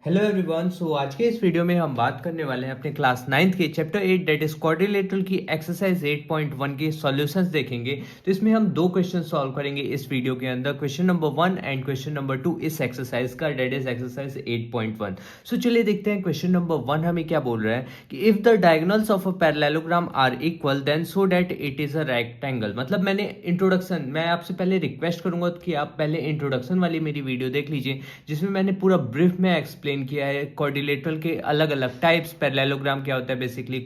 Hello everyone. सो आज के इस वीडियो में हम बात करने वाले हैं अपने क्लास 9th के चैप्टर 8 दैट इज क्वाड्रिलेटरल की एक्सरसाइज 8.1 के सॉल्यूशंस देखेंगे। तो इसमें हम दो क्वेश्चन सॉल्व करेंगे इस वीडियो के अंदर, question number 1 and question number 2 इस एक्सरसाइज का, दैट इज एक्सरसाइज 8.1। सो चलिए देखते हैं क्वेश्चन नंबर 1 हमें क्या बोल रहा है कि if the diagonals of a parallelogram are equal then so that it is a rectangle. मतलब मैं आपसे पहले रिक्वेस्ट करूंगा कि आप पहले इंट्रोडक्शन वाली मेरी वीडियो देख लीजिए, जिसमें मैंने पूरा ब्रीफ में एक्सप्लेन किया है क्वाड्रिलेटरल के अलग अलग टाइप्स, पैरेललोग्राम क्या होता है, बेसिकली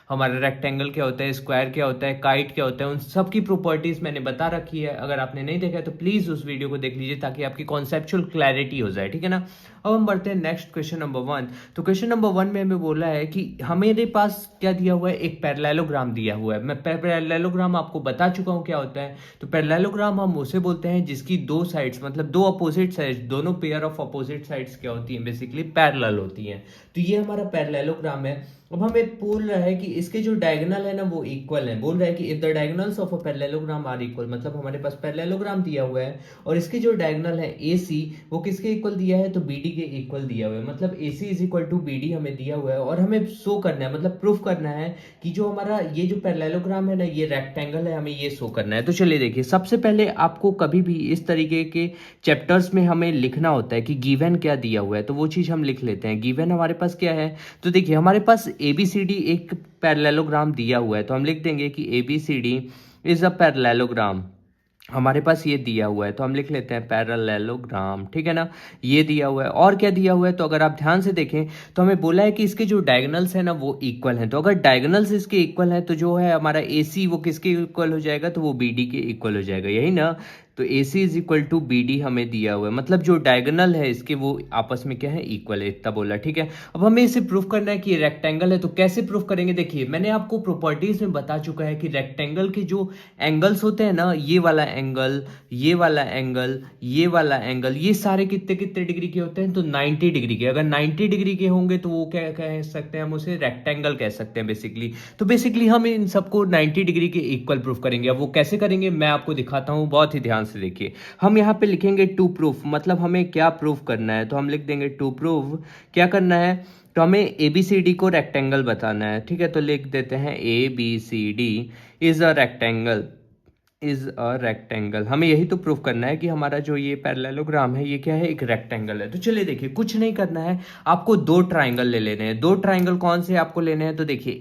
हमारा रेक्टेंगल क्या होता है, स्क्वायर क्या होता है, काइट क्या होता है, उन सब की प्रॉपर्टीज मैंने बता रखी है। अगर आपने नहीं देखा है तो प्लीज उस वीडियो को देख लीजिए ताकि आपकी कॉन्सेप्चुअल क्लैरिटी हो जाए, ठीक है ना। अब हम बढ़ते हैं नेक्स्ट क्वेश्चन नंबर 1। तो क्वेश्चन नंबर 1 में हमें बोला है कि हमारे पास क्या दिया हुआ है, एक पैरेललोग्राम दिया हुआ है। मैं पैरेललोग्राम आपको बता चुका हूं क्या होता है। तो पैरेललोग्राम हम उसे बोलते हैं जिसकी दो साइड्स, मतलब दो अपोजिट साइड्स, दोनों पेयर ऑफ अपोजिट साइड्स क्या होती हैं, बेसिकली पैरेलल होती हैं। तो ये हमारा पैरेललोग्राम है। अब हमें बोल रहा है कि इसके जो डायगोनल है ना वो इक्वल है। बोल रहा है कि if the diagonals of a parallelogram are equal, मतलब हमारे पास पैरेललोग्राम दिया हुआ है और इसके जो डायगोनल है AC वो किसके इक्वल दिया है, तो BD के इक्वल दिया हुआ है। मतलब AC is equal to BD हमें दिया हुआ है और हमें शो करना है, मतलब प्रूफ करना है कि जो हमारा ये जो पैरेललोग्राम है ना ये रेक्टेंगल है, हमें ये शो करना है। तो चलिए देखिए, सबसे पहले आपको कभी भी इस तरीके के चैप्टर्स में हमें लिखना होता है कि गिवन क्या दिया हुआ है, तो वो चीज हम लिख लेते हैं। गिवन हमारे पास क्या है, तो देखिए हमारे पास ABCD एक पैरेललोग्राम दिया हुआ है, तो हम लिख देंगे कि ABCD इज अ पैरेललोग्राम। हमारे पास ये दिया हुआ है तो हम लिख लेते हैं पैरेललोग्राम, ठीक है ना। ये दिया हुआ है और क्या दिया हुआ है, तो अगर आप ध्यान से देखें तो हमें बोला है कि इसके जो डायगोनल्स है ना वो इक्वल हैं। तो अगर डायगोनल्स इसके इक्वल हैं तो जो है हमारा AC वो किसके इक्वल हो जाएगा, तो वो BD के इक्वल हो जाएगा, यही ना। तो AC is equal to BD हमें दिया हुआ है, मतलब जो डायगोनल है इसके वो आपस में क्या है, इक्वल है, इतना बोला, ठीक है। अब हमें इसे प्रूफ करना है कि रेक्टेंगल है, तो कैसे प्रूफ करेंगे। देखिए मैंने आपको प्रॉपर्टीज में बता चुका है कि रेक्टेंगल के जो एंगल्स होते हैं ना, ये वाला एंगल, ये वाला एंगल, ये वाला एंगल, ये सारे कितने कितने डिग्री के होते हैं, तो 90 डिग्री के। अगर 90 डिग्री के होंगे तो वो क्या कह सकते हैं, हम उसे रेक्टेंगल कह सकते हैं बेसिकली। तो बेसिकली हम इन सबको 90 डिग्री के इक्वल प्रूफ करेंगे। अब वो कैसे करेंगे मैं आपको दिखाता हूं, बहुत ही ध्यान से देखिए। हम यहाँ पे लिखेंगे टू प्रूफ, मतलब हमें क्या प्रूफ करना है, तो हम लिख देंगे टू प्रूफ क्या करना है, तो हमें ABCD को रेक्टेंगल बताना है, ठीक है। तो लिख देते हैं ABCD इज अ रेक्टेंगल। हमें यही तो प्रूफ करना है कि हमारा जो ये पैरेललोग्राम है ये क्या है, एक रेक्टेंगल है। तो चलिए देखिए, कुछ नहीं करना है, आपको दो ट्राइंगल ले लेने हैं। दो ट्राइंगल कौन से आपको लेने हैं, तो देखिए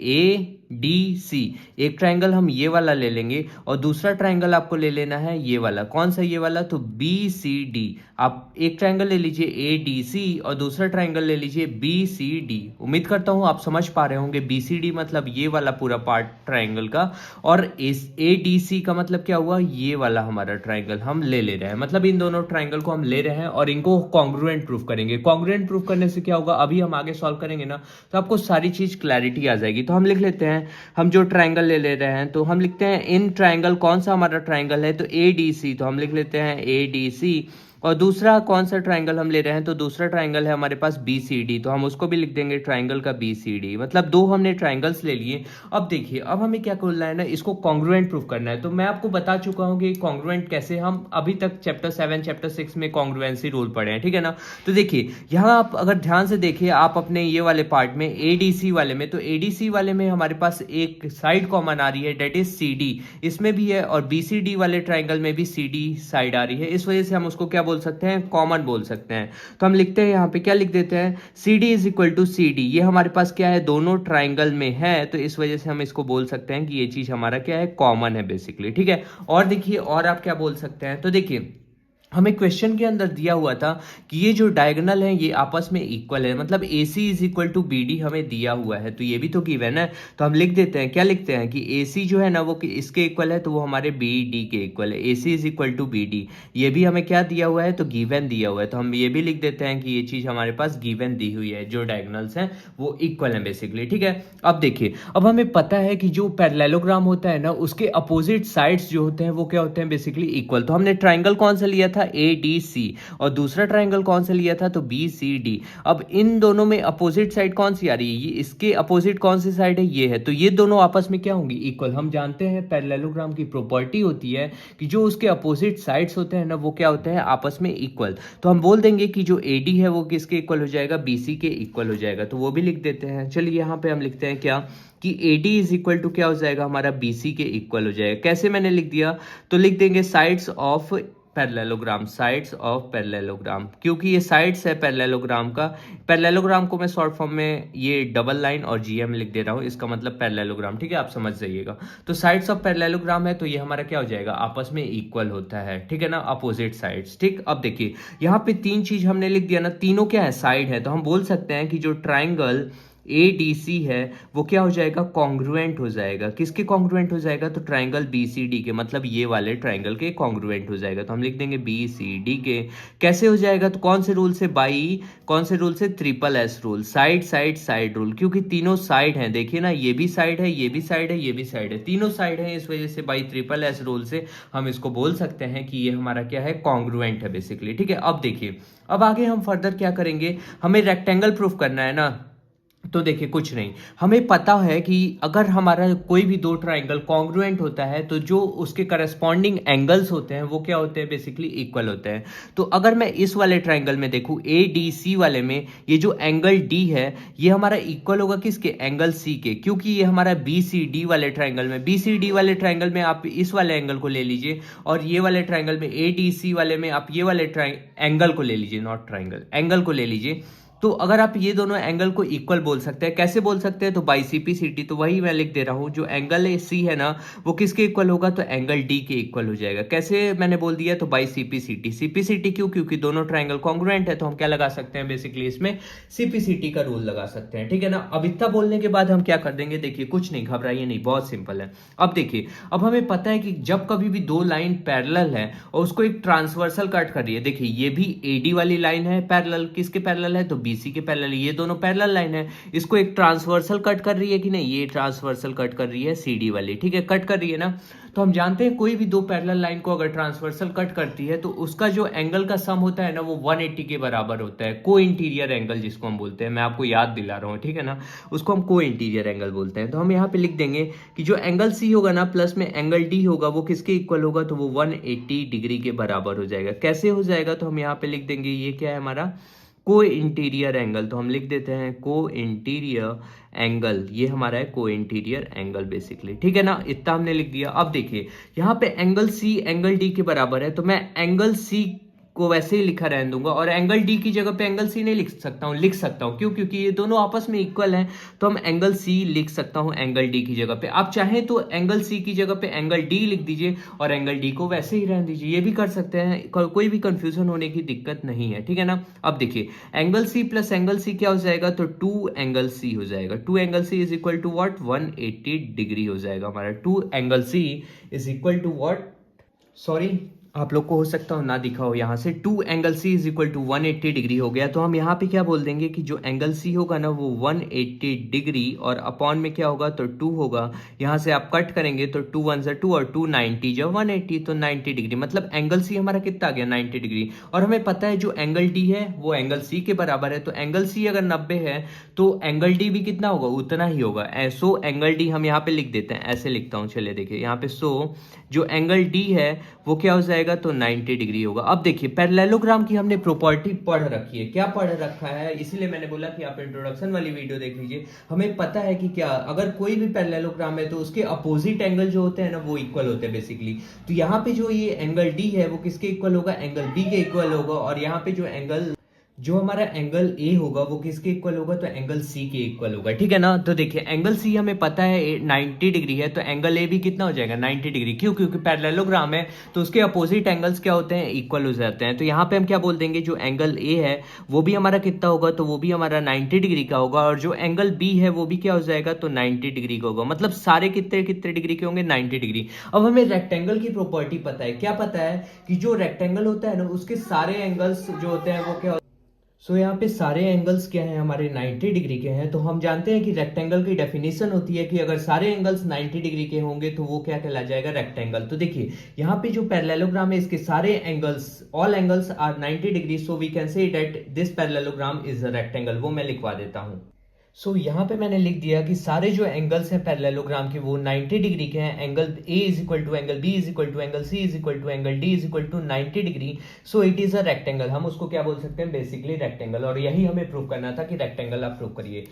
ADC, एक ट्राइंगल हम ये वाला ले लेंगे और दूसरा ट्राइंगल आपको ले लेना है ये वाला। कौन सा ये वाला, तो BCD। आप एक ट्राइंगल ले लीजिए ADC और दूसरा ट्राइंगल ले लीजिए BCD। उम्मीद करता हूं आप समझ पा रहे होंगे। BCD मतलब ये वाला पूरा पार्ट ट्राइंगल का, और ADC का मतलब क्या हुआ, ये वाला हमारा ट्राइंगल हम ले रहे हैं। मतलब इन दोनों ट्राइंगल को हम ले रहे हैं और इनको कॉन्ग्रुएंट प्रूफ करेंगे। कॉन्ग्रुएंट प्रूफ करने से क्या होगा, अभी हम आगे सॉल्व करेंगे ना, तो आपको सारी चीज क्लैरिटी आ जाएगी। तो हम लिख लेते हैं, हम जो ट्राइंगल ले रहे हैं तो हम लिखते हैं इन ट्राइंगल, कौन सा हमारा ट्राइंगल है, तो ADC। तो हम लिख लेते हैं ADC। और दूसरा कौन सा ट्राइंगल हम ले रहे हैं, तो दूसरा ट्राइंगल है हमारे पास BCD, तो हम उसको भी लिख देंगे ट्राइंगल का BCD। मतलब दो हमने ट्राइंगल्स ले लिए। अब देखिए, अब हमें क्या करना है ना, इसको कॉन्ग्रुएंट प्रूफ करना है। तो मैं आपको बता चुका हूं कि कॉन्ग्रुएंट कैसे, हम अभी तक चैप्टर 7 चैप्टर 6 में कॉन्ग्रुएंसी रूल पढ़े हैं, ठीक है ना। तो देखिए यहाँ आप अगर ध्यान से देखिए, आप अपने ये वाले पार्ट में ADC वाले में, तो ADC वाले में हमारे पास एक साइड कॉमन आ रही है, डेट इज CD, इसमें भी है, और BCD वाले ट्राइंगल में भी CD साइड आ रही है। इस वजह से हम उसको क्या बोल सकते हैं, कॉमन बोल सकते हैं। तो हम लिखते हैं यहाँ पे, क्या लिख देते हैं, CD is equal to CD। ये हमारे पास क्या है, दोनों ट्राइंगल में है, तो इस वजह से हम इसको बोल सकते हैं कि ये चीज हमारा क्या है, कॉमन है बेसिकली, ठीक है। और देखिए, और आप क्या बोल सकते हैं, तो देखिए हमें क्वेश्चन के अंदर दिया हुआ था कि ये जो डायगोनल है ये आपस में इक्वल है, मतलब AC is equal to BD हमें दिया हुआ है, तो ये भी तो गिवन है। तो हम लिख देते हैं, क्या लिखते हैं कि AC जो है ना वो इसके इक्वल है, तो वो हमारे BD के इक्वल है। AC is equal to BD, ये भी हमें क्या दिया हुआ है, तो गिवन दिया हुआ है। तो हम ये भी लिख देते हैं कि ये चीज हमारे पास गिवन दी हुई है, जो डायगोनल्स हैं वो इक्वल है बेसिकली, ठीक है। अब देखिए, अब हमें पता है कि जो पैरेललोग्राम होता है ना उसके अपोजिट साइड्स जो होते हैं वो क्या होते हैं, बेसिकली इक्वल। तो हमने ट्राइंगल कौन सा लिया था ADC और दूसरा ट्राइंगल कौन सा लिया था तो BCD। अब इन दोनों में अपोजिट साइड कौन सी आ रही है, ये इसके अपोजिट कौन सी साइड है, ये है, तो ये दोनों आपस में क्या होंगी इक्वल। हम जानते हैं पैरेललोग्राम की प्रॉपर्टी होती है कि जो उसके अपोजिट साइड्स होते हैं ना वो क्या होते हैं आपस में इक्वल। तो हम बोल देंगे कि जो AD है वो किसके इक्वल हो जाएगा, BC के इक्वल हो जाएगा, तो वो भी लिख देते हैं। चलिए यहाँ पे हम लिखते हैं क्या कि AD इज इक्वल टू क्या हो जाएगा हमारा BC के इक्वल हो जाएगा। कैसे मैंने लिख दिया, तो लिख देंगे sides of parallelogram, sides of parallelogram, क्योंकि ये साइड्स है पैरेललोग्राम का। पैरेललोग्राम को मैं शॉर्ट फॉर्म में ये डबल लाइन और GM लिख दे रहा हूँ, इसका मतलब पैरेललोग्राम, ठीक है, आप समझ जाइएगा। तो साइड्स ऑफ पैरेललोग्राम है तो ये हमारा क्या हो जाएगा आपस में इक्वल होता है, ठीक है ना, अपोजिट साइड्स। ठीक, अब देखिए यहाँ पे तीन चीज हमने लिख दिया ना, तीनों क्या है साइड है, तो हम बोल सकते हैं कि जो ट्राइंगल ADC है वो क्या हो जाएगा कॉन्ग्रुएंट हो जाएगा। किसके कॉन्ग्रुएंट हो जाएगा, तो ट्राइंगल BCD के, मतलब ये वाले ट्राइंगल के कॉन्ग्रुएंट हो जाएगा। तो हम लिख देंगे BCD के। कैसे हो जाएगा, तो कौन से रूल से, बाई कौन से रूल से, SSS rule, side side side rule, क्योंकि तीनों साइड हैं, देखिए ना, ये भी साइड है, ये भी साइड है, ये भी साइड है, तीनों साइड है, इस वजह से बाई SSS रूल से हम इसको बोल सकते हैं कि ये हमारा क्या है कॉन्ग्रुएंट है बेसिकली। ठीक है, अब देखिए अब आगे हम फर्दर क्या करेंगे, हमें रेक्टेंगल प्रूफ करना है ना। तो देखिए कुछ नहीं, हमें पता है कि अगर हमारा कोई भी दो ट्राइंगल कॉन्ग्रुएंट होता है तो जो उसके करस्पॉन्डिंग एंगल्स होते हैं वो क्या होते हैं बेसिकली इक्वल होते हैं। तो अगर मैं इस वाले ट्राइंगल में देखूं ADC वाले में, ये जो एंगल D है ये हमारा इक्वल होगा किसके, एंगल C के, क्योंकि ये हमारा BCD वाले ट्राइंगल में, BCD वाले ट्राइंगल में आप इस वाले एंगल को ले लीजिए और ये वाले ट्राइंगल में ADC वाले में आप ये वाले एंगल को ले लीजिए, नॉट ट्राइंगल, एंगल को ले लीजिए। तो अगर आप ये दोनों एंगल को इक्वल बोल सकते हैं, कैसे बोल सकते हैं, तो बाई CPCT, तो वही मैं लिख दे रहा हूं, जो एंगल C है ना वो किसके इक्वल होगा, तो एंगल D के इक्वल हो जाएगा। कैसे मैंने बोल दिया, तो बाई CPCT। CPCT क्यों, क्योंकि दोनों ट्राइंगल कॉन्ग्रुएंट है, तो हम क्या लगा सकते हैं बेसिकली इसमें CPCT का रूल लगा सकते हैं, ठीक है ना। अब इतना बोलने के बाद हम क्या कर देंगे, देखिए कुछ नहीं, घबराइए नहीं, बहुत सिंपल है। अब देखिए, अब हमें पता है कि जब कभी भी दो लाइन पैरेलल है और उसको एक ट्रांसवर्सल कट कर रही है, देखिए ये भी AD वाली लाइन है पैरेलल, किसके पैरेलल है, तो BC के पैरेलल, ये दोनों पैरेलल लाइन है, इसको एक ट्रांसवर्सल कट कर रही है कि नहीं, ये ट्रांसवर्सल कट कर रही है CD वाली, ठीक है, कट कर रही है ना। तो हम जानते हैं कोई भी दो पैरेलल लाइन को अगर ट्रांसवर्सल कट करती है तो उसका जो एंगल का सम होता है ना वो 180 के बराबर होता है, को इंटीरियर एंगल जिसको हम बोलते हैं, मैं आपको याद दिला रहा हूँ, ठीक है ना, उसको हम को इंटीरियर एंगल बोलते हैं। तो हम यहाँ पे लिख देंगे कि जो एंगल C होगा ना प्लस में एंगल D होगा वो किसके इक्वल होगा, तो वो 180 डिग्री के बराबर हो जाएगा। कैसे हो जाएगा, तो हम यहाँ पे लिख देंगे ये क्या है हमारा को इंटीरियर एंगल, तो हम लिख देते हैं को इंटीरियर एंगल, ये हमारा है को इंटीरियर एंगल बेसिकली, ठीक है ना, इतना हमने लिख दिया। अब देखिए यहाँ पे एंगल C एंगल D के बराबर है, तो मैं एंगल C को वैसे ही लिखा रहने दूंगा और एंगल D की जगह पे एंगल C नहीं लिख सकता हूँ, लिख सकता हूँ, क्यों, क्योंकि ये दोनों आपस में इक्वल हैं, तो हम एंगल C लिख सकता हूँ एंगल D की जगह पे। आप चाहें तो एंगल C की जगह पे एंगल D लिख दीजिए और एंगल D को वैसे ही रहने दीजिए, ये भी कर सकते हैं, कोई भी कंफ्यूजन होने की दिक्कत नहीं है, ठीक है ना। अब देखिए angle C plus angle C क्या हो जाएगा, तो 2 एंगल C हो जाएगा। 2 angle C is equal to what, 180 degree हो जाएगा हमारा। 2 angle C is equal to what, sorry आप लोग को हो सकता हो ना दिखा हो, यहाँ से 2 angle C is equal to 180 degree हो गया। तो हम यहाँ पे क्या बोल देंगे कि जो एंगल C होगा ना वो 180 डिग्री और अपॉन में क्या होगा, तो 2 होगा, यहाँ से आप कट करेंगे तो 2 1 2 और 2 90 जब 180 तो 90 डिग्री, मतलब एंगल C हमारा कितना आ गया 90 डिग्री। और हमें पता है जो एंगल D है वो एंगल C के बराबर है, तो एंगल C अगर 90 है तो एंगल D भी कितना होगा, उतना ही होगा। सो एंगल D हम यहाँ पे लिख देते हैं, ऐसे लिखता हूँ, चलिए देखिए यहाँ पे, सो जो एंगल D है वो क्या हो जाएगा, तो 90 डिग्री होगा। अब देखिए पैरेललोग्राम की हमने प्रॉपर्टी पढ़ रखी है, क्या पढ़ रखा है, इसीलिए मैंने बोला कि आप इंट्रोडक्शन वाली वीडियो देख लीजिए। हमें पता है कि क्या अगर कोई भी पैरेललोग्राम है तो उसके अपोजिट एंगल जो होते हैं ना वो इक्वल होते हैं बेसिकली। तो यहाँ पे जो ये एंगल D है वो किसके इक्वल होगा, एंगल B के इक्वल होगा, और यहाँ पे जो हमारा एंगल A होगा वो किसके इक्वल होगा, तो एंगल C के इक्वल होगा, ठीक है ना। तो देखिए एंगल C हमें पता है 90 डिग्री है, तो एंगल A भी कितना हो जाएगा 90 डिग्री, क्यों, क्योंकि पैरेललोग्राम है तो उसके अपोजिट एंगल्स क्या होते हैं, इक्वल हो जाते हैं। तो यहाँ पे हम क्या बोल देंगे, जो एंगल A है वो भी हमारा कितना होगा, तो वो भी हमारा 90 डिग्री का होगा, और जो एंगल B है वो भी क्या हो जाएगा, तो 90 डिग्री का होगा, मतलब सारे कितने कितने डिग्री के होंगे, 90 डिग्री। अब हमें रेक्टेंगल की प्रॉपर्टी पता है, क्या पता है कि जो रेक्टेंगल होता है ना उसके सारे एंगल्स जो होते हैं वो क्या यहाँ पे सारे एंगल्स क्या हैं, हमारे 90 डिग्री के हैं। तो हम जानते हैं कि रेक्टेंगल की डेफिनेशन होती है कि अगर सारे एंगल्स 90 डिग्री के होंगे तो वो क्या कहला जाएगा, रेक्टेंगल। तो देखिए यहाँ पे जो पैरेललोग्राम है इसके सारे angles, all angles are 90 degree, so we can say that this parallelogram is a rectangle. वो मैं लिखवा देता हूँ। यहाँ पे मैंने लिख दिया कि सारे जो एंगल्स हैं पैरेललोग्राम के वो 90 डिग्री के हैं। Angle A is equal to angle B is equal to angle C is equal to angle D is equal to 90 degree. So it is a rectangle. हम उसको क्या बोल सकते हैं, बेसिकली रेक्टेंगल। और यही हमें प्रूव करना था कि रेक्टेंगल आप प्रूव करिए।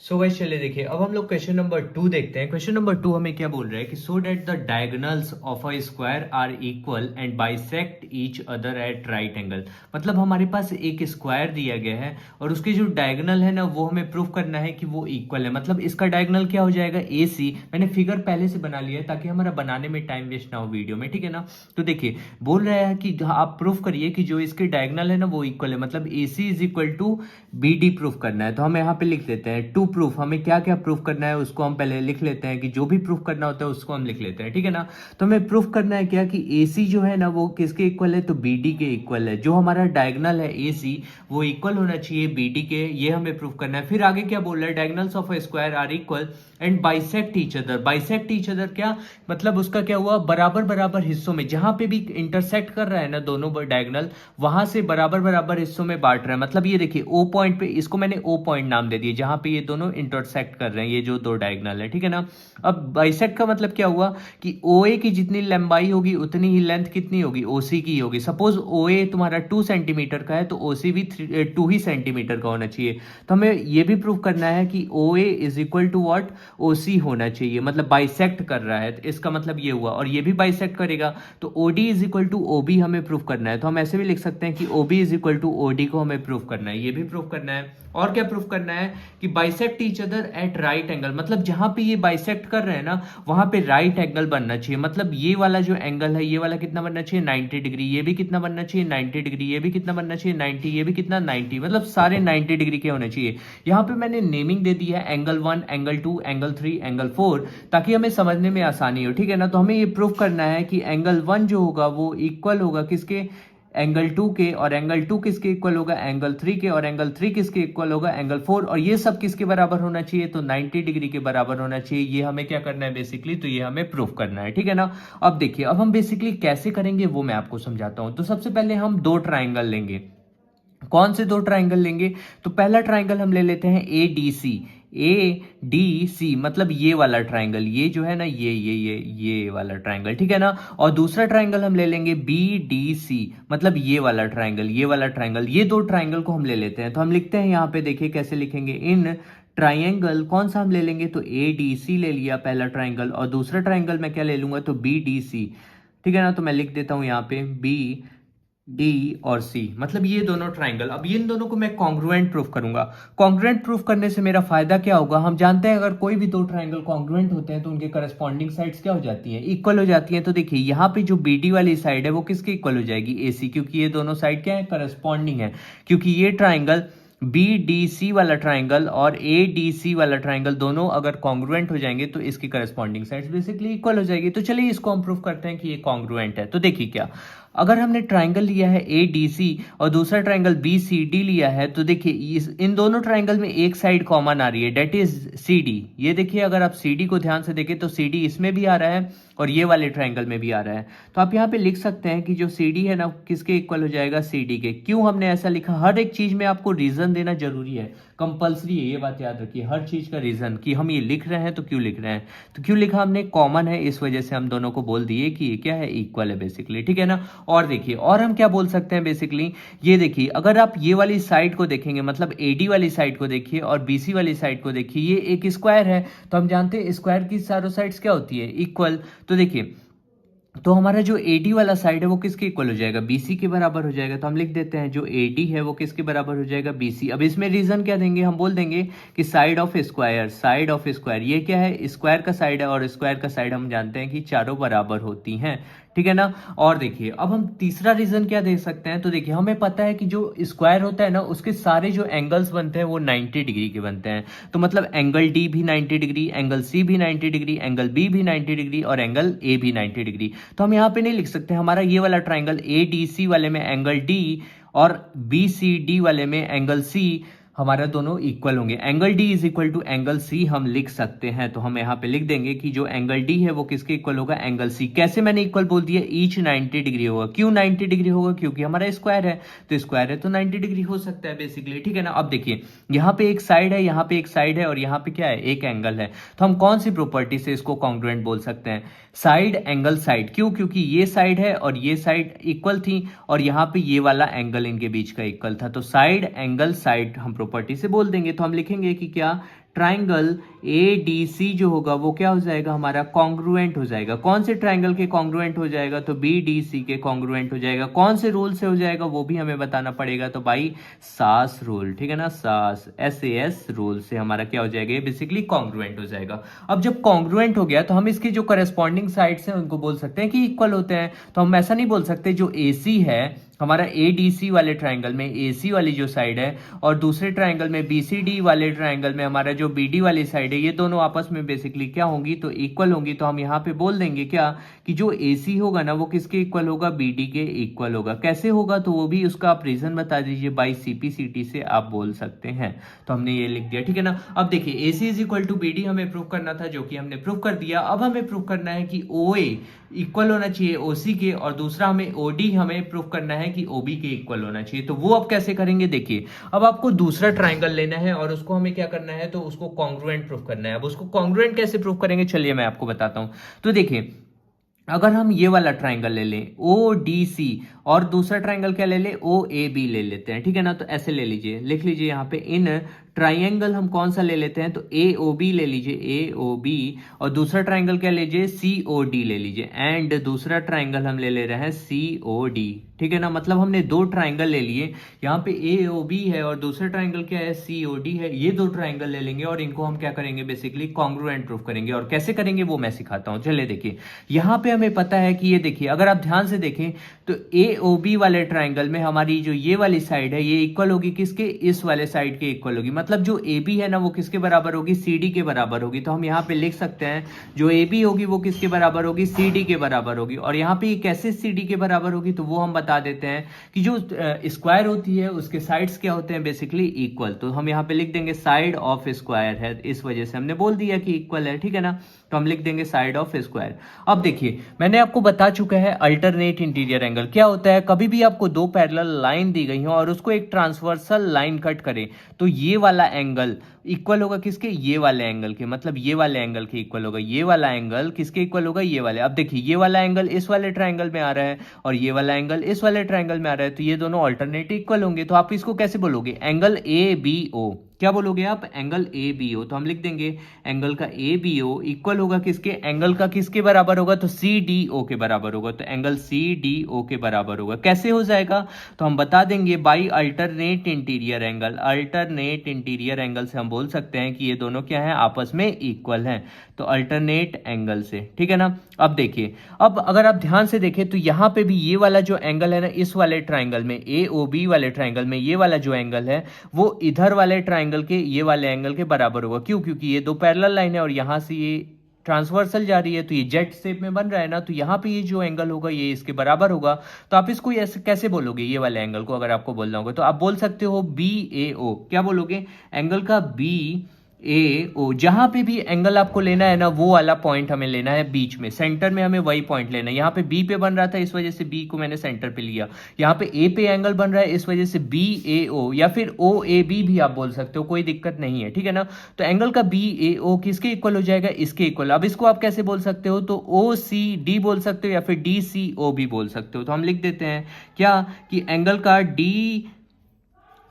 गाइस चलिए देखिए, अब हम लोग क्वेश्चन नंबर 2 देखते हैं। क्वेश्चन नंबर 2 हमें क्या बोल रहा है कि so that the diagonals of a square are equal and bisect each other at right angle. मतलब हमारे पास एक स्क्वायर दिया गया है और उसके जो डायगोनल है ना वो हमें प्रूव करना है कि वो इक्वल है। मतलब इसका डायगोनल क्या हो जाएगा, ए सी। मैंने फिगर पहले से बना लिया है ताकि हमारा बनाने में टाइम वेस्ट ना हो वीडियो में, ठीक है ना। तो देखिए बोल रहा है कि आप प्रूफ करिए कि जो इसके डायगोनल है ना वो इक्वल है। मतलब A C is equal to B D proof करना है। तो हम यहाँ पे लिख लेते हैं टू प्रूफ। हमें क्या क्या प्रूफ करना है उसको हम पहले लिख लेते हैं कि जो भी प्रूफ करना होता है उसको हम लिख लेते हैं, ठीक है ना। तो हमें प्रूफ करना है क्या कि AC जो है ना वो किसके इक्वल है, तो BD के इक्वल है। जो हमारा डायगोनल है AC वो इक्वल होना चाहिए BD के, ये हमें प्रूफ करना है। फिर आगे क्या बोल रहा है, diagonals of a square are equal and bisect each other. Bisect each other क्या मतलब, उसका क्या हुआ, बराबर बराबर हिस्सों में जहां पे भी इंटरसेक्ट कर रहा है ना दोनों डायगोनल, वहां से बराबर बराबर हिस्सों में बांट रहा है। मतलब ये देखिए O पॉइंट पे, इसको मैंने O पॉइंट नाम दे दिया जहां पे ये दोनों इंटरसेक्ट कर रहे हैं, ये जो दो डायगोनल है, ठीक है ना। अब बाइसेक्ट का मतलब क्या हुआ कि OA की जितनी लंबाई होगी उतनी ही लेंथ कितनी होगी, OC की होगी। सपोज OA तुम्हारा 2 सेंटीमीटर का है तो OC भी 2 ही सेंटीमीटर का होना चाहिए। तो हमें ये भी प्रूव करना है कि OA is equal to what, OC होना चाहिए। मतलब बाइसेक्ट कर रहा है, तो इसका मतलब ये हुआ। और ये भी बाइसेक्ट करेगा तो OD is equal to OB हमें प्रूव करना है। तो हम ऐसे भी लिख सकते हैं कि OB is equal to OD को हमें प्रूव करना है, ये भी प्रूव करना है। और क्या प्रूफ करना है कि bisect each other at right angle. मतलब जहां पे ये बाइसेक्ट कर रहे हैं ना वहां पे राइट एंगल बनना चाहिए। मतलब ये वाला जो एंगल है ये वाला कितना बनना चाहिए, 90 डिग्री। ये भी कितना बनना चाहिए, 90 डिग्री। ये भी कितना बनना चाहिए, 90। ये भी कितना, 90। मतलब सारे 90 डिग्री के होने चाहिए। यहां पे मैंने नेमिंग दे दी है एंगल 1, एंगल 2, एंगल 3, एंगल 4, ताकि हमें समझने में आसानी हो, ठीक है ना। तो हमें ये प्रूफ करना है कि एंगल 1 जो होगा वो इक्वल होगा किसके, एंगल 2 के। और एंगल 2 किसके इक्वल होगा, एंगल 3 के। और एंगल 3 किसके इक्वल होगा, एंगल 4। और ये सब किसके बराबर होना चाहिए, तो 90 डिग्री के बराबर होना चाहिए। ये हमें क्या करना है बेसिकली, तो ये हमें प्रूफ करना है, ठीक है ना। अब देखिए, अब हम बेसिकली कैसे करेंगे वो मैं आपको समझाता हूं। तो सबसे पहले हम दो ट्राइंगल लेंगे। कौन से दो ट्राइंगल लेंगे, तो पहला ट्राइंगल हम ले लेते हैं ADC। ADC मतलब ये वाला ट्राइंगल, ये जो है ना ये वाला ट्राइंगल, ठीक है ना। और दूसरा ट्राइंगल हम ले लेंगे BDC मतलब ये वाला ट्राइंगल, ये वाला ट्राइंगल। ये दो ट्राइंगल को हम ले लेते हैं। तो हम लिखते हैं यहाँ पे, देखिए कैसे लिखेंगे, इन ट्राइंगल कौन सा हम ले लेंगे, तो ADC ले लिया पहला ट्राइंगल। और दूसरा ट्राइंगल मैं क्या ले लूंगा, तो BDC, ठीक है ना। तो मैं लिख देता हूं यहाँ पे BD और C, मतलब ये दोनों ट्राइंगल। अब इन दोनों को मैं कॉन्ग्रुएंट प्रूफ करूंगा। कॉन्ग्रुएंट प्रूफ करने से मेरा फायदा क्या होगा, हम जानते हैं अगर कोई भी दो ट्राइंगल कॉन्ग्रुएंट होते हैं तो उनके करस्पॉन्डिंग साइड्स क्या हो जाती हैं, इक्वल हो जाती हैं। तो देखिए यहाँ पे जो BD वाली साइड है वो किसके इक्वल हो जाएगी, AC, क्योंकि ये दोनों साइड क्या है, करस्पॉन्डिंग है। क्योंकि ये ट्राइंगल BDC वाला ट्राइंगल और ADC वाला ट्राइंगल दोनों अगर कॉन्ग्रुएंट हो जाएंगे तो इसकी करस्पॉन्डिंग साइड्स बेसिकली इक्वल हो जाएगी। तो चलिए इसको हम प्रूफ करते हैं कि ये कॉन्ग्रुएंट है। तो देखिए क्या, अगर हमने ट्राइंगल लिया है ADC और दूसरा ट्राइंगल BCD लिया है, तो देखिए इन दोनों ट्राइंगल में एक साइड कॉमन आ रही है, डेट इज CD। ये देखिए अगर आप CD को ध्यान से देखें तो CD इसमें भी आ रहा है और ये वाले ट्राइंगल में भी आ रहा है। तो आप यहाँ पे लिख सकते हैं कि जो CD है ना किसके इक्वल हो जाएगा, CD के। क्यों हमने ऐसा लिखा, हर एक चीज में आपको रीजन देना जरूरी है, कंपलसरी है, ये बात याद रखिए। हर चीज का रीजन कि हम ये लिख रहे हैं तो क्यों लिख रहे हैं, तो क्यों लिखा हमने, कॉमन है, इस वजह से हम दोनों को बोल दिए कि ये क्या है, इक्वल है बेसिकली, ठीक है ना। और देखिए और हम क्या बोल सकते हैं बेसिकली, ये देखिए अगर आप ये वाली साइड को देखेंगे, मतलब AD वाली साइड को देखिए और BC वाली साइड को देखिए, ये एक स्क्वायर है। तो हम जानते हैं स्क्वायर की चारों साइड्स क्या होती है, इक्वल। तो देखिए तो हमारा जो AD वाला साइड है वो किसके इक्वल हो जाएगा, BC के बराबर हो जाएगा। तो हम लिख देते हैं जो AD है वो किसके बराबर हो जाएगा, BC। अब इसमें रीजन क्या देंगे, हम बोल देंगे कि side of square, side of square ये क्या है, स्क्वायर का साइड है। और स्क्वायर का साइड हम जानते हैं कि चारों बराबर होती हैं, ठीक है ना। और देखिए अब हम तीसरा रीजन क्या दे सकते हैं, तो देखिए हमें पता है कि जो स्क्वायर होता है ना उसके सारे जो एंगल्स बनते हैं वो 90 डिग्री के बनते हैं। तो मतलब एंगल D भी 90 डिग्री, एंगल C भी 90 डिग्री, एंगल B भी 90 डिग्री और एंगल A भी 90 डिग्री। तो हम यहाँ पे नहीं लिख सकते हमारा ये वाला ट्राइंगल ADC वाले में एंगल D और BCD वाले में एंगल C हमारा दोनों इक्वल होंगे। Angle D is equal to angle C हम लिख सकते हैं, तो हम यहाँ पे लिख देंगे कि जो एंगल D है वो किसके इक्वल होगा, एंगल C। कैसे मैंने इक्वल बोल दिया, ईच 90 डिग्री होगा। क्यों 90 डिग्री होगा, क्योंकि हमारा स्क्वायर है, तो स्क्वायर है तो 90 डिग्री हो सकता है बेसिकली, ठीक है ना। अब देखिए यहाँ पे एक साइड है, यहाँ पे एक साइड है और यहाँ पे क्या है, एक एंगल है, तो हम कौन सी प्रॉपर्टी से इसको कॉन्ग्रुएंट बोल सकते हैं, साइड एंगल साइड। क्यों, क्योंकि ये साइड है और ये साइड इक्वल थी और यहाँ पे ये वाला एंगल इनके बीच का इक्वल था, तो साइड एंगल साइड हम प्रॉपर्टी से बोल देंगे। तो हम लिखेंगे कि क्या, ट्राइंगल ADC जो होगा वो क्या हो जाएगा, हमारा कॉन्ग्रुएंट हो जाएगा। कौन से ट्राइंगल के कॉन्ग्रुएंट हो जाएगा, तो BDC के कॉन्ग्रुएंट हो जाएगा। कौन से रूल से हो जाएगा वो भी हमें बताना पड़ेगा, तो भाई SAS रूल, ठीक है ना, SAS रूल से हमारा क्या हो जाएगा, ये बेसिकली कॉन्ग्रुएंट हो जाएगा। अब जब कॉन्ग्रुएंट हो गया तो हम इसके जो करस्पॉन्डिंग साइड्स हैं उनको बोल सकते हैं कि इक्वल होते हैं। तो हम ऐसा नहीं बोल सकते जो AC है हमारा ADC वाले ट्राइंगल में AC वाली जो साइड है और दूसरे ट्राइंगल में BCD वाले ट्राइंगल में हमारा जो BD वाली साइड है, ये दोनों आपस में बेसिकली क्या होंगी, तो इक्वल होंगी। तो हम यहाँ पे बोल देंगे क्या, कि जो AC होगा ना वो किसके इक्वल होगा, BD के इक्वल होगा। कैसे होगा, तो वो भी उसका आप रीजन बता दीजिए, बाई CPCT से आप बोल सकते हैं। तो हमने ये लिख दिया, ठीक है ना। अब देखिए AC is equal to BD हमें प्रूव करना था, जो कि हमने प्रूव कर दिया। अब हमें प्रूव करना है कि OA इक्वल होना चाहिए OC के, और दूसरा हमें OD हमें प्रूव करना है कि OB के इक्वल होना चाहिए। तो वो अब कैसे करेंगे, देखिए अब आपको दूसरा ट्राइंगल लेना है और उसको हमें क्या करना है, तो उसको कॉन्ग्रुएंट प्रूफ करना है। अब उसको कॉन्ग्रुएंट कैसे प्रूफ करेंगे, चलिए मैं आपको बताता हूं। तो देखिए अगर हम ये वाला ट्राइंगल ले लें ODC और दूसरा ट्राइंगल क्या ले लें, OAB ले लेते हैं, ठीक है ना। तो ऐसे ले लीजिए, लिख लीजिए यहाँ पे, इन ट्राइंगल हम कौन सा ले लेते हैं, तो AOB ले लीजिए, AOB, और दूसरा ट्राइंगल क्या लीजिए, COD ले लीजिए, एंड दूसरा ट्राइंगल हम ले रहे हैं COD, ठीक है ना। मतलब हमने दो ट्राइंगल ले लिए, यहाँ पे AOB है और दूसरा ट्राइंगल क्या है, COD है। ये दो ट्राइंगल ले लेंगे और इनको हम क्या करेंगे, बेसिकली कॉन्ग्रुएंट प्रूफ करेंगे। और कैसे करेंगे वो मैं सिखाता हूँ। चलिए देखिए, यहाँ पे हमें पता है कि ये देखिए, अगर आप ध्यान से देखें तो AOB वाले ट्राइंगल में हमारी जो ये वाली साइड है ये इक्वल होगी किसके, इस वाले साइड के इक्वल होगी। मतलब जो AB है ना वो किसके बराबर होगी, CD के बराबर होगी। तो हम यहाँ पे लिख सकते हैं जो AB होगी वो किसके बराबर होगी, CD के बराबर होगी। और यहाँ पे कैसे CD के बराबर होगी, तो वो हम बता देते हैं कि जो स्क्वायर होती है उसके साइड्स क्या होते हैं, बेसिकली इक्वल। तो हम यहाँ पे लिख देंगे साइड ऑफ स्क्वायर है, इस वजह से हमने बोल दिया कि इक्वल है, ठीक है ना। तो हम लिख देंगे साइड ऑफ स्क्वायर। अब देखिए मैंने आपको बता चुका है अल्टरनेट इंटीरियर एंगल क्या होता है। कभी भी आपको दो पैरेलल लाइन दी गई हो और उसको एक ट्रांसवर्सल लाइन कट करे तो ये वाला एंगल इक्वल होगा किसके, ये वाले एंगल के। मतलब ये वाले एंगल के इक्वल होगा, ये वाला एंगल किसके इक्वल होगा, ये वाले। अब देखिए ये वाला एंगल इस वाले ट्रायंगल में आ रहा है और ये वाला एंगल इस वाले ट्रायंगल में आ रहा है, तो ये दोनों अल्टरनेट इक्वल होंगे। तो आप इसको कैसे बोलोगे, एंगल ABO। क्या बोलोगे आप, एंगल ABO। तो हम लिख देंगे एंगल का ABO इक्वल होगा किसके, एंगल का किसके बराबर होगा, तो CDO के बराबर होगा। तो एंगल CDO के बराबर होगा। कैसे हो जाएगा, तो हम बता देंगे by alternate interior angle. Alternate interior angle से हम बोल सकते हैं कि ये दोनों क्या है, आपस में इक्वल हैं। तो अल्टरनेट एंगल से, ठीक है ना। अब देखिए, अब अगर आप ध्यान से देखें तो यहां पे भी ये वाला जो एंगल है ना, इस वाले ट्राइंगल में AOB वाले ट्राइंगल में ये वाला जो एंगल है वो इधर वाले ट्राइंगल के ये वाले एंगल के बराबर होगा। क्यों, क्योंकि ये दो पैरेलल लाइन है और यहां से ये ट्रांसवर्सल जा रही है, तो ये जेट शेप में बन रहा है ना, तो यहाँ पे ये जो एंगल होगा ये इसके बराबर होगा। तो आप इसको ऐसे कैसे बोलोगे, ये वाले एंगल को अगर आपको बोलना होगा तो आप बोल सकते हो BAO। क्या बोलोगे, एंगल का BAO। जहां पे भी एंगल आपको लेना है ना वो वाला पॉइंट हमें लेना है बीच में, सेंटर में हमें वही पॉइंट लेना है। यहाँ पे B पे बन रहा था इस वजह से B को मैंने सेंटर पे लिया। यहाँ पे A पे एंगल बन रहा है इस वजह से BAO, या फिर OAB भी आप बोल सकते हो, कोई दिक्कत नहीं है, ठीक है ना। तो एंगल का BAO किसके इक्वल हो जाएगा, इसके इक्वल। अब इसको आप कैसे बोल सकते हो, तो OCD बोल सकते हो या फिर DCO भी बोल सकते हो। तो हम लिख देते हैं क्या, कि एंगल का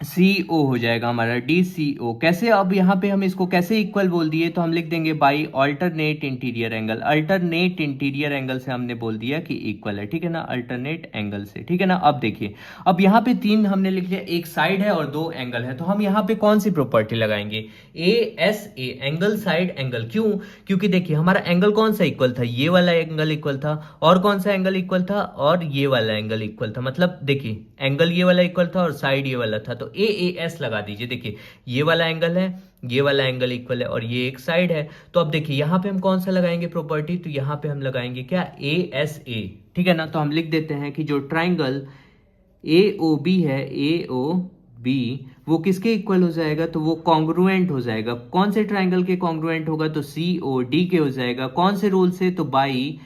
DCO हो जाएगा हमारा, DCO। कैसे, अब यहाँ पे हम इसको कैसे इक्वल बोल दिए, तो हम लिख देंगे by alternate interior angle. Alternate interior angle से हमने बोल दिया कि इक्वल है, ठीक है ना, अल्टरनेट एंगल से, ठीक है ना। अब देखिए, अब यहाँ पे तीन हमने लिख लिया, एक साइड है और दो एंगल है, तो हम यहाँ पे कौन सी प्रॉपर्टी लगाएंगे, ASA, एंगल साइड एंगल। क्यों, क्योंकि देखिए हमारा एंगल कौन सा इक्वल था, ये वाला एंगल इक्वल था, और कौन सा एंगल इक्वल था, और ये वाला एंगल इक्वल था। मतलब देखिए एंगल ये वाला इक्वल था और साइड ये वाला था, तो AAS लगा दीजिए। देखिए ये वाला एंगल है, ये वाला एंगल इक्वल है और ये एक साइड है। तो अब देखिए यहाँ पे हम कौन सा लगाएंगे प्रॉपर्टी, तो यहाँ पे हम लगाएंगे क्या, ASA, ठीक है ना। तो हम लिख देते हैं कि जो ट्राइंगल ए ओ बी है, ए ओ बी वो किसके इक्वल हो जाएगा, तो वो कॉन्ग्रुएंट हो जाएगा। कौन से ट्राइंगल के कॉन्ग्रुएंट होगा, तो सी ओ डी के हो जाएगा। कौन से रूल से, तो by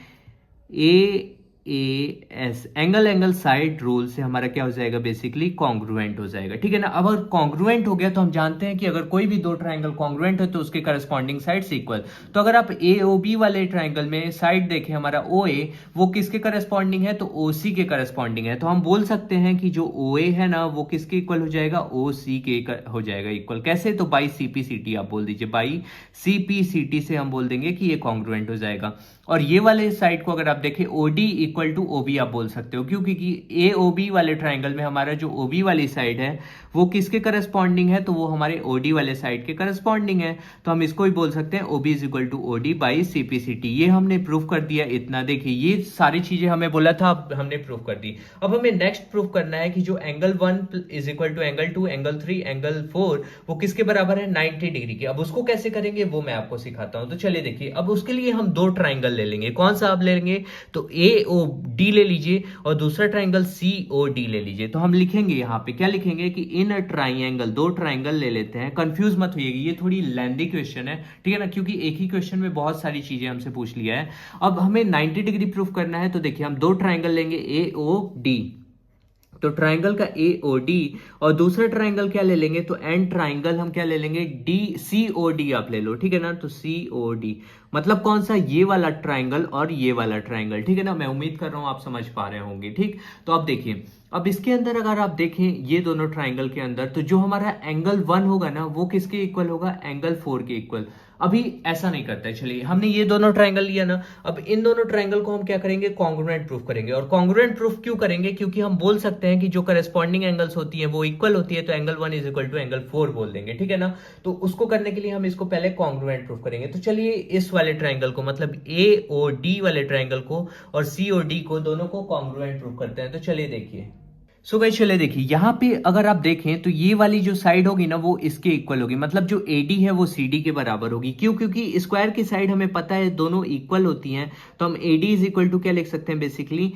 A S angle side rule से हमारा क्या हो जाएगा, बेसिकली कॉन्ग्रुएंट हो जाएगा। ठीक है ना। अब अगर कॉन्ग्रुएंट हो गया तो हम जानते हैं कि अगर कोई भी दो ट्राइंगल कॉन्ग्रुएंट है तो उसके करस्पॉन्डिंग साइड्स इक्वल। तो अगर आप ए ओ बी वाले ट्राइंगल में साइड देखें, हमारा ओ ए वो किसके करस्पॉन्डिंग है, तो ओ सी के करस्पॉन्डिंग है। तो हम बोल सकते हैं कि जो ओ ए है ना वो किसके इक्वल हो जाएगा, ओ सी के हो जाएगा इक्वल। कैसे, तो by C P C T आप बोल दीजिए, by C P C T से हम बोल देंगे कि ये कॉन्ग्रुएंट हो जाएगा। और ये वाले साइड को अगर आप देखें ओडी इक्वल टू ओबी आप बोल सकते हो, क्योंकि ए ओ बी वाले ट्राइंगल में हमारा जो ओबी वाली साइड है वो किसके करस्पॉन्डिंग है, तो वो हमारे ओडी वाले साइड के करस्पॉन्डिंग है। तो हम इसको भी बोल सकते हैं OB is equal to OD by CPCT. ये हमने प्रूफ कर दिया इतना। देखिए ये सारी चीजें हमें बोला था, अब हमने प्रूफ कर दी। अब हमें नेक्स्ट प्रूफ करना है कि जो angle 1 is equal to angle 2, angle 3, angle 4 वो किसके बराबर है, 90 डिग्री के। अब उसको कैसे करेंगे वो मैं आपको सिखाता हूं। तो चलिए देखिए, अब उसके लिए हम दो ट्राइंगल ले लेंगे। कौन सा आप लेंगे, तो ए ओ डी ले लीजिए और दूसरा ट्राइंगल सी ओ डी ले लीजिए। तो हम लिखेंगे यहाँ पे क्या लिखेंगे कि इन अ ट्राइंगल, दो ट्राइंगल ले लेते हैं। कंफ्यूज मत होइएगा, ये थोड़ी लेंदी क्वेश्चन है, ठीक है ना, क्योंकि एक ही क्वेश्चन में बहुत सारी चीजें हमसे पूछ लिया है। अब हमें 90 डिग्री प्रूफ करना है। तो देखिए हम दो ट्राइंगल लेंगे ए ओ डी, तो ट्राइंगल का ए ओ डी और दूसरा ट्राइंगल क्या ले लेंगे, तो एंड ट्राइंगल हम क्या ले लेंगे, डी सी ओ डी आप ले लो, ठीक है ना। तो सी ओ डी मतलब कौन सा, ये वाला ट्राइंगल और ये वाला ट्राइंगल, ठीक है ना। मैं उम्मीद कर रहा हूं आप समझ पा रहे होंगे, ठीक। तो अब देखिए, अब इसके अंदर अगर आप देखें ये दोनों ट्राइंगल के अंदर, तो जो हमारा एंगल 1 होगा ना वो किसके इक्वल होगा, एंगल 4 के इक्वल। अभी ऐसा नहीं करता है। चलिए हमने ये दोनों ट्राइंगल लिया ना, अब इन दोनों ट्राइंगल को हम क्या करेंगे, कॉन्ग्रुएंट प्रूफ करेंगे। और कॉन्ग्रुएंट प्रूफ क्यों करेंगे, क्योंकि हम बोल सकते हैं कि जो करस्पॉन्डिंग एंगल्स होती है वो इक्वल होती है। तो angle 1 is equal to angle 4 बोल देंगे, ठीक है ना। तो उसको करने के लिए हम इसको पहले कॉन्ग्रुएंट प्रूफ करेंगे। तो चलिए इस वाले ट्राइंगल को, मतलब ए ओ डी वाले ट्राइंगल को और सी ओ डी को, दोनों को कॉन्ग्रुएंट प्रूफ करते हैं। तो चलिए देखिए, सो गाइस चले देखिए, यहाँ पे अगर आप देखें तो ये वाली जो साइड होगी ना वो इसके इक्वल होगी, मतलब जो AD है वो CD के बराबर होगी। क्यों, क्योंकि स्क्वायर की साइड हमें पता है दोनों इक्वल होती हैं। तो हम AD इज इक्वल टू क्या लिख सकते हैं, बेसिकली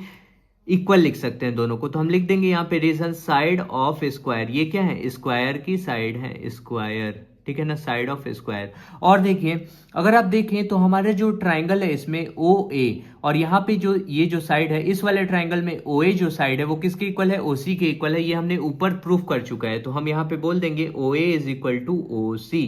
इक्वल लिख सकते हैं दोनों को। तो हम लिख देंगे यहाँ पे रीजन साइड ऑफ स्क्वायर, ये क्या है, स्क्वायर की साइड है, स्क्वायर, ठीक है ना, साइड ऑफ स्क्वायर। और देखिए अगर आप देखें तो हमारा जो ट्राइंगल है इसमें ओ ए, और यहाँ पे जो ये जो साइड है इस वाले ट्राइंगल में ओ ए जो साइड है वो किसके इक्वल है, ओसी के इक्वल है। ये हमने ऊपर प्रूफ कर चुका है। तो हम यहाँ पे बोल देंगे ओ ए इज इक्वल टू ओ सी।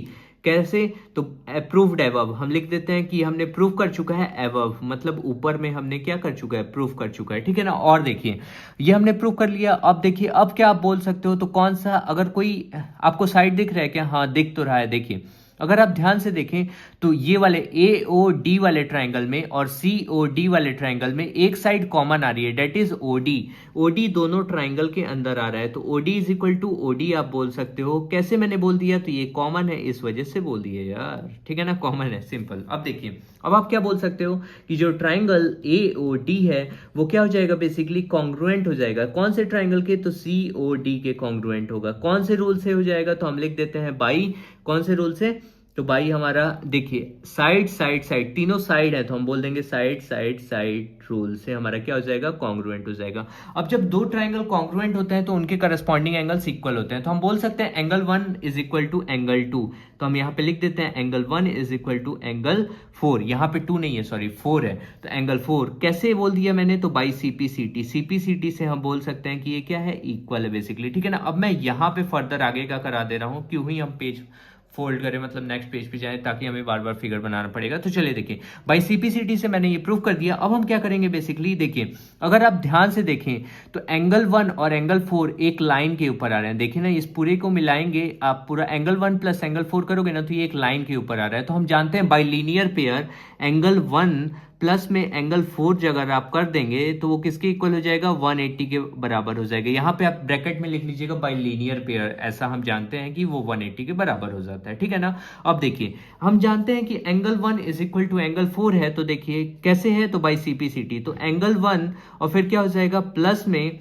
कैसे, तो अप्रूव्ड एबव हम लिख देते हैं कि हमने प्रूफ कर चुका है एबव, मतलब ऊपर में हमने क्या कर चुका है, प्रूफ कर चुका है, ठीक है ना। और देखिए ये हमने प्रूफ कर लिया। अब देखिए अब क्या आप बोल सकते हो, तो कौन सा, अगर कोई आपको साइड दिख रहा है क्या, हाँ दिख तो रहा है। देखिए अगर आप ध्यान से देखें तो ये वाले ए ओ डी वाले ट्राइंगल में और सी ओ डी वाले ट्राइंगल में एक साइड कॉमन आ रही है, डेट इज ओडी। ओडी दोनों ट्राइंगल के अंदर आ रहा है, तो OD is equal to OD आप बोल सकते हो। कैसे मैंने बोल दिया, तो ये कॉमन है इस वजह से बोल दिया यार, ठीक है ना, कॉमन है, सिंपल। अब देखिए अब आप क्या बोल सकते हो कि जो ट्राइंगल ए ओ डी है वो क्या हो जाएगा, बेसिकली कॉन्ग्रुएंट हो जाएगा। कौन से ट्राइंगल के, तो सी ओ डी के कॉन्ग्रुएंट होगा। कौन से रूल से हो जाएगा, तो हम लिख देते हैं बाई, कौन से रूल से, तो भाई हमारा देखिए साइड साइड साइड, तीनों साइड है तो हम बोल देंगे साइड साइड साइड रूल से हमारा क्या हो जाएगा, कॉन्ग्रुएंट हो जाएगा। अब जब दो ट्राइंगल कॉन्ग्रुएंट होते हैं तो उनके करस्पॉन्डिंग एंगल्स इक्वल होते हैं। तो हम बोल सकते हैं angle 1 is equal to angle 2। तो हम यहाँ पे लिख देते हैं angle 1 is equal to angle 4। यहाँ पे 2 नहीं है, सॉरी 4 है, तो एंगल 4 कैसे बोल दिया मैंने, तो बाई सीपीसीटी। सीपीसीटी से हम बोल सकते हैं कि ये क्या है, इक्वल है बेसिकली, ठीक है ना। अब मैं यहाँ पे फर्दर आगे का करा दे रहा हूँ, क्यों ही हम पेज फोल्ड करें, मतलब नेक्स्ट पेज पे जाए, ताकि हमें बार बार फिगर बनाना पड़ेगा। तो चलिए देखिए बाई सीपीसीटी से मैंने ये प्रूव कर दिया। अब हम क्या करेंगे, बेसिकली देखिए अगर आप ध्यान से देखें तो एंगल 1 और एंगल 4 एक लाइन के ऊपर आ रहे हैं। देखिए ना, इस पूरे को मिलाएंगे आप, पूरा एंगल 1 प्लस एंगल 4 करोगे ना तो ये एक लाइन के ऊपर आ रहा है। तो हम जानते हैं by linear pair angle 1 plus में एंगल 4 अगर आप कर देंगे तो वो किसके इक्वल हो जाएगा, 180 के बराबर हो जाएगा। यहाँ पे आप ब्रैकेट में लिख लीजिएगा बाई लीनियर पेयर, ऐसा हम जानते हैं कि वो 180 के बराबर हो जाता है, ठीक है ना। अब देखिए हम जानते हैं कि angle 1 is equal to angle 4 है, तो देखिए कैसे है, तो बाई सीपीसीटी। तो एंगल 1 और फिर क्या हो जाएगा प्लस में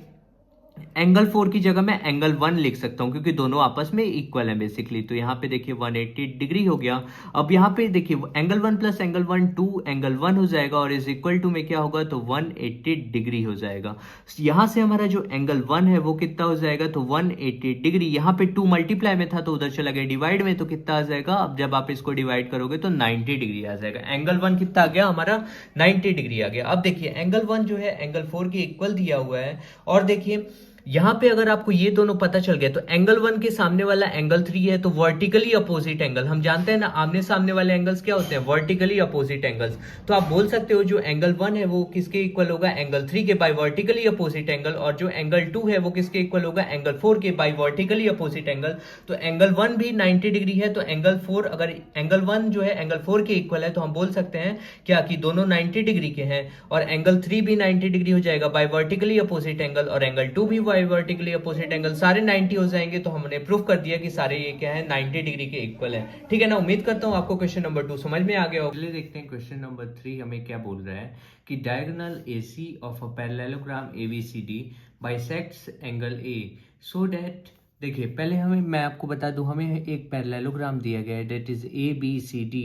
एंगल 4 की जगह मैं एंगल 1 लिख सकता हूँ क्योंकि दोनों आपस में इक्वल है बेसिकली। तो यहाँ पे देखिए 180 डिग्री हो गया। अब यहाँ पे देखिए एंगल 1 प्लस एंगल 1 2 एंगल 1 हो जाएगा और इज इक्वल टू में क्या होगा तो 180 डिग्री हो जाएगा। यहाँ से हमारा जो एंगल 1 है वो कितना हो जाएगा तो 180 डिग्री। यहाँ पे 2 मल्टीप्लाई में था तो उधर चला गया डिवाइड में, तो कितना आ जाएगा, अब जब आप इसको डिवाइड करोगे तो 90 डिग्री आ जाएगा। एंगल 1 कितना आ गया हमारा 90 डिग्री आ गया। अब देखिए एंगल 1 जो है एंगल 4 के इक्वल दिया हुआ है। और देखिए यहां पे अगर आपको ये दोनों पता चल गया तो एंगल 1 के सामने वाला एंगल 3 है तो वर्टिकली अपोजिट एंगल, हम जानते हैं ना आमने सामने वाले एंगल्स क्या होते हैं, वर्टिकली अपोजिट एंगल्स। तो आप बोल सकते हो जो एंगल 1 है वो किसके इक्वल होगा, एंगल 3 के बाय वर्टिकली अपोजिट एंगल, और जो एंगल 2 है वो किसके इक्वल होगा, एंगल 4 के बाय वर्टिकली अपोजिट एंगल। तो एंगल 1 भी 90 डिग्री है तो एंगल 4, अगर एंगल 1 जो है एंगल 4 के इक्वल है तो हम बोल सकते हैं क्या कि दोनों 90 डिग्री के हैं। और एंगल 3 भी 90 डिग्री हो जाएगा बाय वर्टिकली अपोजिट एंगल, और एंगल 2 भी बाय वर्टिकली अपोजिट एंगल, सारे 90 हो जाएंगे। तो हमने प्रूफ कर दिया कि सारे ये क्या है 90 डिग्री के इक्वल है। ठीक है ना, उम्मीद करता हूं आपको क्वेश्चन नंबर 2 समझ में आ गया होगा। चलिए देखते हैं क्वेश्चन नंबर 3 हमें क्या बोल रहा है कि diagonal AC of a parallelogram ABCD bisects angle A so that, देखिए पहले मैं आपको बता दूं, हमें एक पैरेललोग्राम दिया गया है दैट इज ABCD।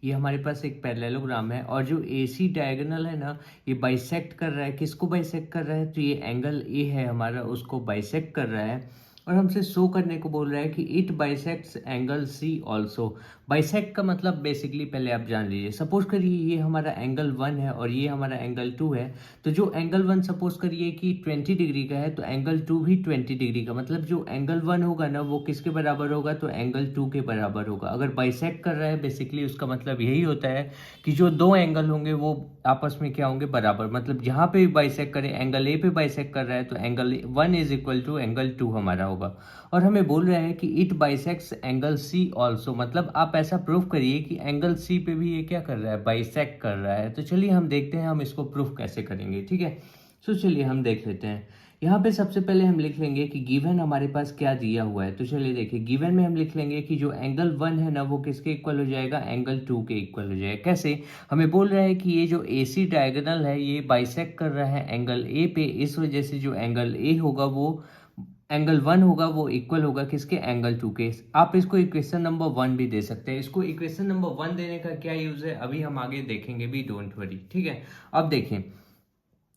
ये हमारे पास एक पैरेललोग्राम है और जो AC डायगोनल है ना ये बाइसेक्ट कर रहा है, किसको बाइसेक्ट कर रहा है, तो ये एंगल A है हमारा उसको बाइसेक्ट कर रहा है। और हमसे शो करने को बोल रहा है कि it bisects angle C also. Bisect का मतलब बेसिकली पहले आप जान लीजिए, सपोज करिए ये हमारा एंगल 1 है और ये हमारा एंगल 2 है। तो जो एंगल 1 सपोज करिए कि 20 डिग्री का है तो एंगल 2 भी 20 डिग्री का, मतलब जो एंगल 1 होगा ना वो किसके बराबर होगा, तो एंगल 2 के बराबर होगा। अगर बाइसेक्ट कर रहा है बेसिकली उसका मतलब यही होता है कि जो दो एंगल होंगे वो आपस में क्या होंगे, बराबर। मतलब जहां पे भी बाइसेक्ट करे, एंगल A पे बाइसेक्ट कर रहा है तो angle 1 is equal to angle 2 हमारा होगा। और हमें बोल रहे हैं कि it bisects angle C also, मतलब आप ऐसा प्रूफ करिए कि एंगल C पे भी ये क्या कर रहा है, बाइसेक्ट कर रहा है। तो चलिए हम देखते हैं हम इसको प्रूफ कैसे करेंगे। ठीक है, तो चलिए हम देख लेते हैं। यहाँ पे सबसे पहले हम लिख लेंगे कि गिवन हमारे पास क्या दिया हुआ है। तो चलिए देखिए गिवन में हम लिख लेंगे कि जो एंगल 1 है ना वो किसके इक्वल हो जाएगा, एंगल 2 के इक्वल हो जाएगा। कैसे, हमें बोल रहा है कि ये जो AC डायगोनल है ये बाइसेक्ट कर रहा है एंगल A पे, इस वजह से जो एंगल A होगा वो एंगल 1 होगा वो इक्वल होगा किसके, एंगल 2 के। आप इसको इक्वेशन नंबर 1 भी दे सकते हैं। इसको इक्वेशन नंबर 1 देने का क्या यूज है अभी हम आगे देखेंगे भी, डोंट वरी। ठीक है, अब देखें,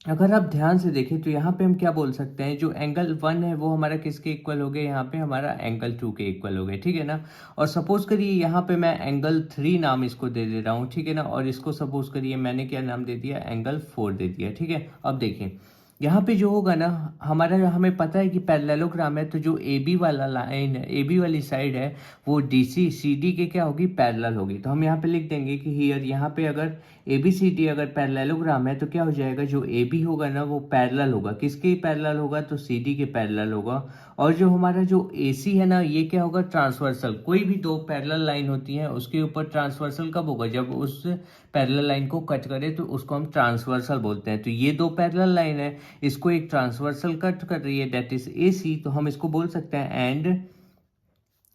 अगर आप ध्यान से देखें तो यहाँ पे हम क्या बोल सकते हैं, जो एंगल 1 है वो हमारा किसके इक्वल हो गया, यहाँ पे हमारा एंगल 2 के इक्वल हो गए। ठीक है ना, और सपोज करिए यहाँ पे मैं एंगल 3 नाम इसको दे दे रहा हूँ। ठीक है ना, और इसको सपोज करिए मैंने क्या नाम दे दिया, एंगल 4 दे दिया। ठीक है, अब देखें यहाँ पे जो होगा ना हमारा, हमें पता है कि पैरेललोग्राम है तो जो AB वाला लाइन है, AB वाली साइड है वो DC CD के क्या होगी, पैरेलल होगी। तो हम यहाँ पे लिख देंगे कि हियर, यहाँ पे अगर ABCD अगर पैरेललोग्राम है तो क्या हो जाएगा, जो AB होगा ना वो पैरेलल होगा, किसके पैरेलल होगा, तो CD के पैरेलल होगा। और जो हमारा जो AC है ना ये क्या होगा, ट्रांसवर्सल। कोई भी दो पैरेलल लाइन होती है उसके ऊपर ट्रांसवर्सल कब होगा, जब उस पैरेलल लाइन को कट करे तो उसको हम ट्रांसवर्सल बोलते हैं। तो ये दो पैरेलल लाइन है, इसको एक ट्रांसवर्सल कट कर रही है दैट इज AC, तो हम इसको बोल सकते हैं एंड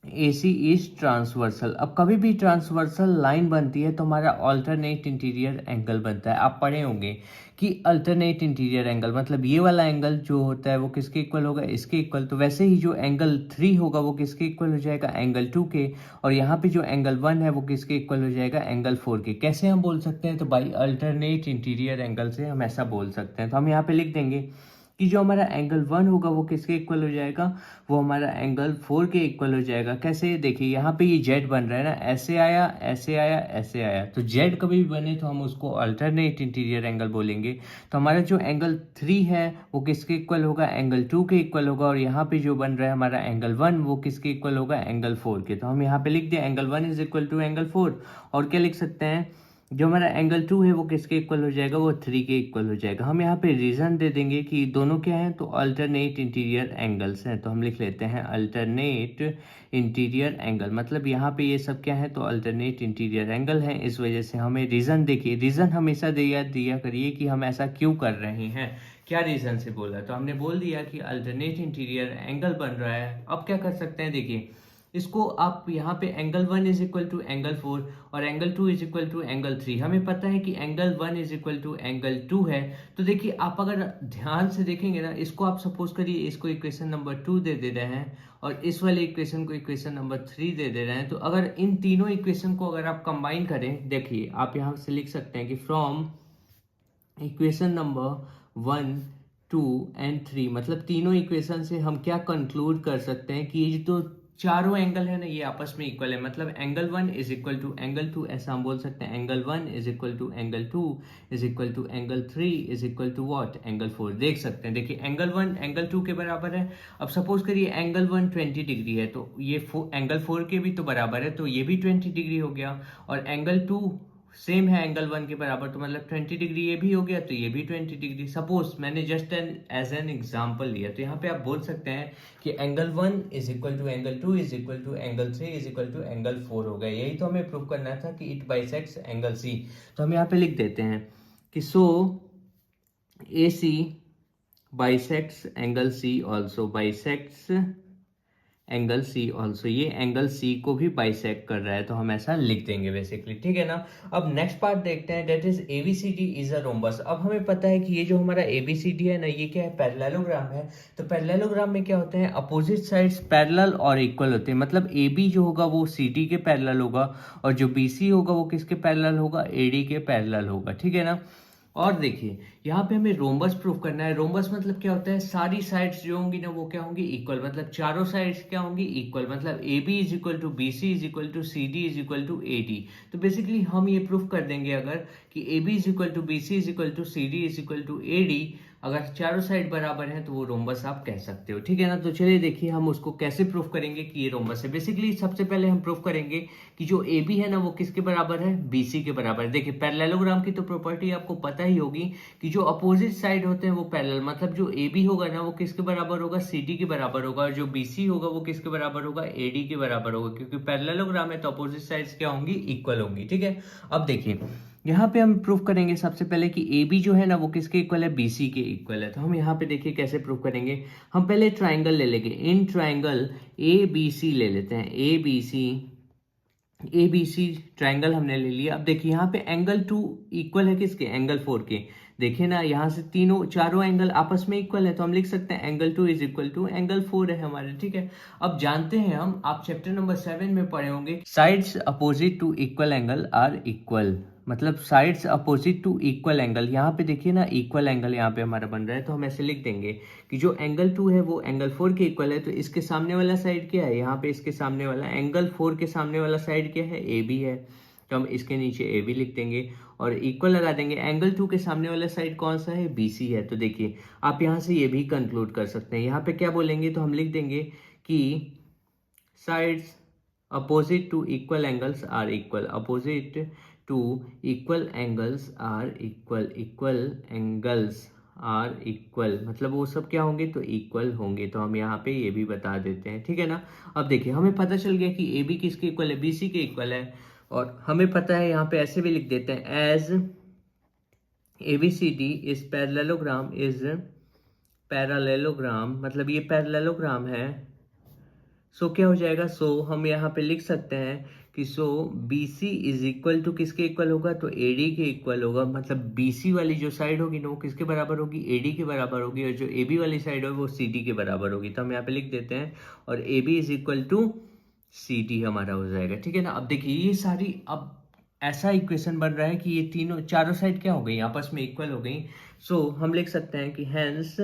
AC इज ट्रांसवर्सल। अब कभी भी ट्रांसवर्सल लाइन बनती है तो हमारा अल्टरनेट इंटीरियर एंगल बनता है। आप पढ़े होंगे कि अल्टरनेट इंटीरियर एंगल मतलब ये वाला एंगल जो होता है वो किसके इक्वल होगा, इसके इक्वल। तो वैसे ही जो एंगल 3 होगा वो किसके इक्वल हो जाएगा, एंगल 2 के। और यहाँ पे जो एंगल 1 है वो किसके इक्वल हो जाएगा, एंगल 4 के। कैसे हम बोल सकते हैं, तो बाई अल्टरनेट इंटीरियर एंगल से हम ऐसा बोल सकते हैं। तो हम यहाँ पे लिख देंगे कि जो हमारा एंगल 1 होगा वो किसके इक्वल हो जाएगा, वो हमारा एंगल 4 के इक्वल हो जाएगा। कैसे, देखिए यहाँ पे ये जेड बन रहा है ना, ऐसे आया ऐसे आया ऐसे आया, तो जेड कभी भी बने तो हम उसको अल्टरनेट इंटीरियर एंगल बोलेंगे। तो हमारा जो एंगल 3 है वो किसके इक्वल होगा, एंगल 2 के इक्वल होगा। और यहाँ पे जो बन रहा है हमारा एंगल 1 वो किसके इक्वल होगा, एंगल 4 के। तो हम यहाँ पे लिख दें angle 1 is equal to angle 4। और क्या लिख सकते हैं, जो हमारा एंगल 2 है वो किसके इक्वल हो जाएगा, वो 3 के इक्वल हो जाएगा। हम यहाँ पे रीजन दे देंगे कि दोनों क्या हैं, तो अल्टरनेट इंटीरियर एंगल्स हैं। तो हम लिख लेते हैं अल्टरनेट इंटीरियर एंगल, मतलब यहाँ पे ये सब क्या है, तो अल्टरनेट इंटीरियर एंगल है। इस वजह से हमें रीजन, देखिए रीजन हमेशा दिया करिए कि हम ऐसा क्यों कर रहे हैं, क्या रीजन से बोला। तो हमने बोल दिया कि अल्टरनेट इंटीरियर एंगल बन रहा है। अब क्या कर सकते हैं, देखिए इसको आप यहाँ पे angle 1 is equal to angle 4 और angle 2 is equal to angle 3, हमें पता है कि angle 1 is equal to angle 2 है। तो देखिए आप अगर ध्यान से देखेंगे ना, इसको आप सपोज करिए इसको इक्वेशन नंबर 2 दे दे रहे हैं और इस वाले इक्वेशन को इक्वेशन नंबर 3 दे दे रहे हैं। तो अगर इन तीनों इक्वेशन को अगर आप कंबाइन करें, देखिए आप यहाँ से लिख सकते हैं कि फ्रॉम इक्वेशन नंबर 1 2 एंड 3, मतलब तीनों इक्वेशन से हम क्या कंक्लूड कर सकते हैं कि ये जो चारों एंगल है ना ये आपस में इक्वल है। मतलब angle 1 is equal to angle 2, ऐसा हम बोल सकते हैं angle 1 is equal to angle 2 is equal to angle 3 is equal to what, angle 4। देख सकते हैं, देखिए एंगल 1 एंगल 2 के बराबर है। अब सपोज करिए एंगल 1 20 डिग्री है तो ये एंगल 4 के भी तो बराबर है, तो ये भी 20 डिग्री हो गया। और एंगल 2 सेम है एंगल 1 के बराबर, तो मतलब 20 डिग्री ये भी हो गया तो ये भी 20 डिग्री। सपोज मैंने जस्ट एज एन एग्जांपल लिया, तो यहाँ पे आप बोल सकते हैं कि angle 1 is equal to angle 2 is equal to angle 3 is equal to angle 4 हो गया। यही तो हमें प्रूव करना था कि इट बाइसेक्ट्स एंगल सी। तो हम यहाँ पे लिख देते हैं कि so A C bisects angle C also, bisects angle C also, ये एंगल सी को भी बाइसेक्ट कर रहा है, तो हम ऐसा लिख देंगे बेसिकली, ठीक है ना। अब नेक्स्ट पार्ट देखते हैं, that is ABCD is a rhombus. अब हमें पता है कि ये जो हमारा एबीसीडी है ना ये क्या है, पैरेललोग्राम है। तो पैरेललोग्राम में क्या होते हैं, अपोजिट साइड्स पैरेलल और इक्वल होते हैं। मतलब ए बी जो होगा वो सी डी के पैरेलल होगा और जो बी सी होगा वो किसके पैरेलल होगा, ए डी के पैरेलल होगा, ठीक है ना। और देखिए यहाँ पे हमें रोम्बस प्रूफ करना है। रोम्बस मतलब क्या होता है, सारी साइड्स जो होंगी ना वो क्या होंगी, इक्वल। मतलब चारों साइड्स क्या होंगी, इक्वल। मतलब A B is equal to B C is equal to C D is equal to A D. तो बेसिकली हम ये प्रूफ कर देंगे अगर कि A B is equal to B C is equal to C D is equal to A D, अगर चारों side बराबर है तो वो रोम्बस आप कह सकते हो, ठीक है ना। तो चलिए देखिए हम उसको कैसे प्रूफ करेंगे कि ये रोम्बस है। बेसिकली सबसे पहले हम प्रूफ करेंगे कि जो ए बी है ना वो किसके बराबर है, बी सी के बराबर है। देखिए पैरेललोग्राम की तो प्रॉपर्टी आपको पता ही होगी कि जो अपोजिट साइड होते हैं वो पैरेलल, मतलब जो ए बी होगा ना वो किसके बराबर होगा, सी डी के बराबर होगा। और जो बी सी होगा वो किसके बराबर होगा, ए डी के बराबर होगा। क्योंकि पैरेललोग्राम है तो अपोजिट साइड्स क्या होंगी, इक्वल होंगी, ठीक है। अब देखिए यहाँ पे हम प्रूफ करेंगे सबसे पहले कि ए बी जो है ना वो किसके इक्वल है, बी सी के इक्वल है। तो हम यहाँ पे देखिए कैसे प्रूफ करेंगे। हम पहले ट्राइंगल ले लेंगे, इन ट्राइंगल ए बी सी ले लेते हैं, ए बी सी ट्राइंगल हमने ले लिया। अब देखिए यहाँ पे एंगल 2 इक्वल है किसके, एंगल 4 के। देखिए ना यहाँ से तीनों चारों एंगल आपस में इक्वल है, तो हम लिख सकते हैं angle 2 is equal to angle 4 है हमारे, ठीक है। अब जानते हैं हम, आप चैप्टर नंबर 7 में पढ़े होंगे, sides opposite to equal angle are equal. मतलब sides opposite to equal angle, यहाँ पे देखिए ना इक्वल एंगल यहाँ पे हमारा बन रहा है। तो हम ऐसे लिख देंगे कि जो एंगल 2 है वो एंगल 4 के इक्वल है। तो इसके सामने वाला साइड क्या है, यहाँ पे इसके सामने वाला एंगल 4 के सामने वाला साइड क्या है, ए बी है। तो हम इसके नीचे ए बी लिख देंगे और इक्वल लगा देंगे। एंगल 2 के सामने वाला साइड कौन सा है, बी सी है। तो देखिए आप यहाँ से ये भी कंक्लूड कर सकते हैं। यहाँ पे क्या बोलेंगे, तो हम लिख देंगे कि sides opposite to equal angles are equal, opposite to equal angles are equal, equal angles are equal, मतलब वो सब क्या होंगे, तो इक्वल होंगे। तो हम यहाँ पे ये भी बता देते हैं, ठीक है ना। अब देखिए हमें पता चल गया कि ए बी किसके इक्वल है, बी सी के इक्वल है। और हमें पता है यहाँ पे ऐसे भी लिख देते हैं, as A B C D is parallelogram, is parallelogram, मतलब ये पैरेललोग्राम है। सो क्या हो जाएगा, सो हम यहाँ पे लिख सकते हैं कि so B C is equal to किसके इक्वल होगा, तो ए डी के इक्वल होगा। मतलब बी सी वाली जो साइड होगी ना वो किसके बराबर होगी, ए डी के बराबर होगी। और जो ए बी वाली साइड होगी वो सी डी के बराबर होगी। तो हम यहाँ पे लिख देते हैं और A B is equal to C D हमारा हो जाएगा, ठीक है ना। अब देखिए ये सारी, अब ऐसा इक्वेशन बन रहा है कि ये तीनों चारों साइड क्या हो गई, आपस में इक्वल हो गई। सो हम लिख सकते हैं कि hence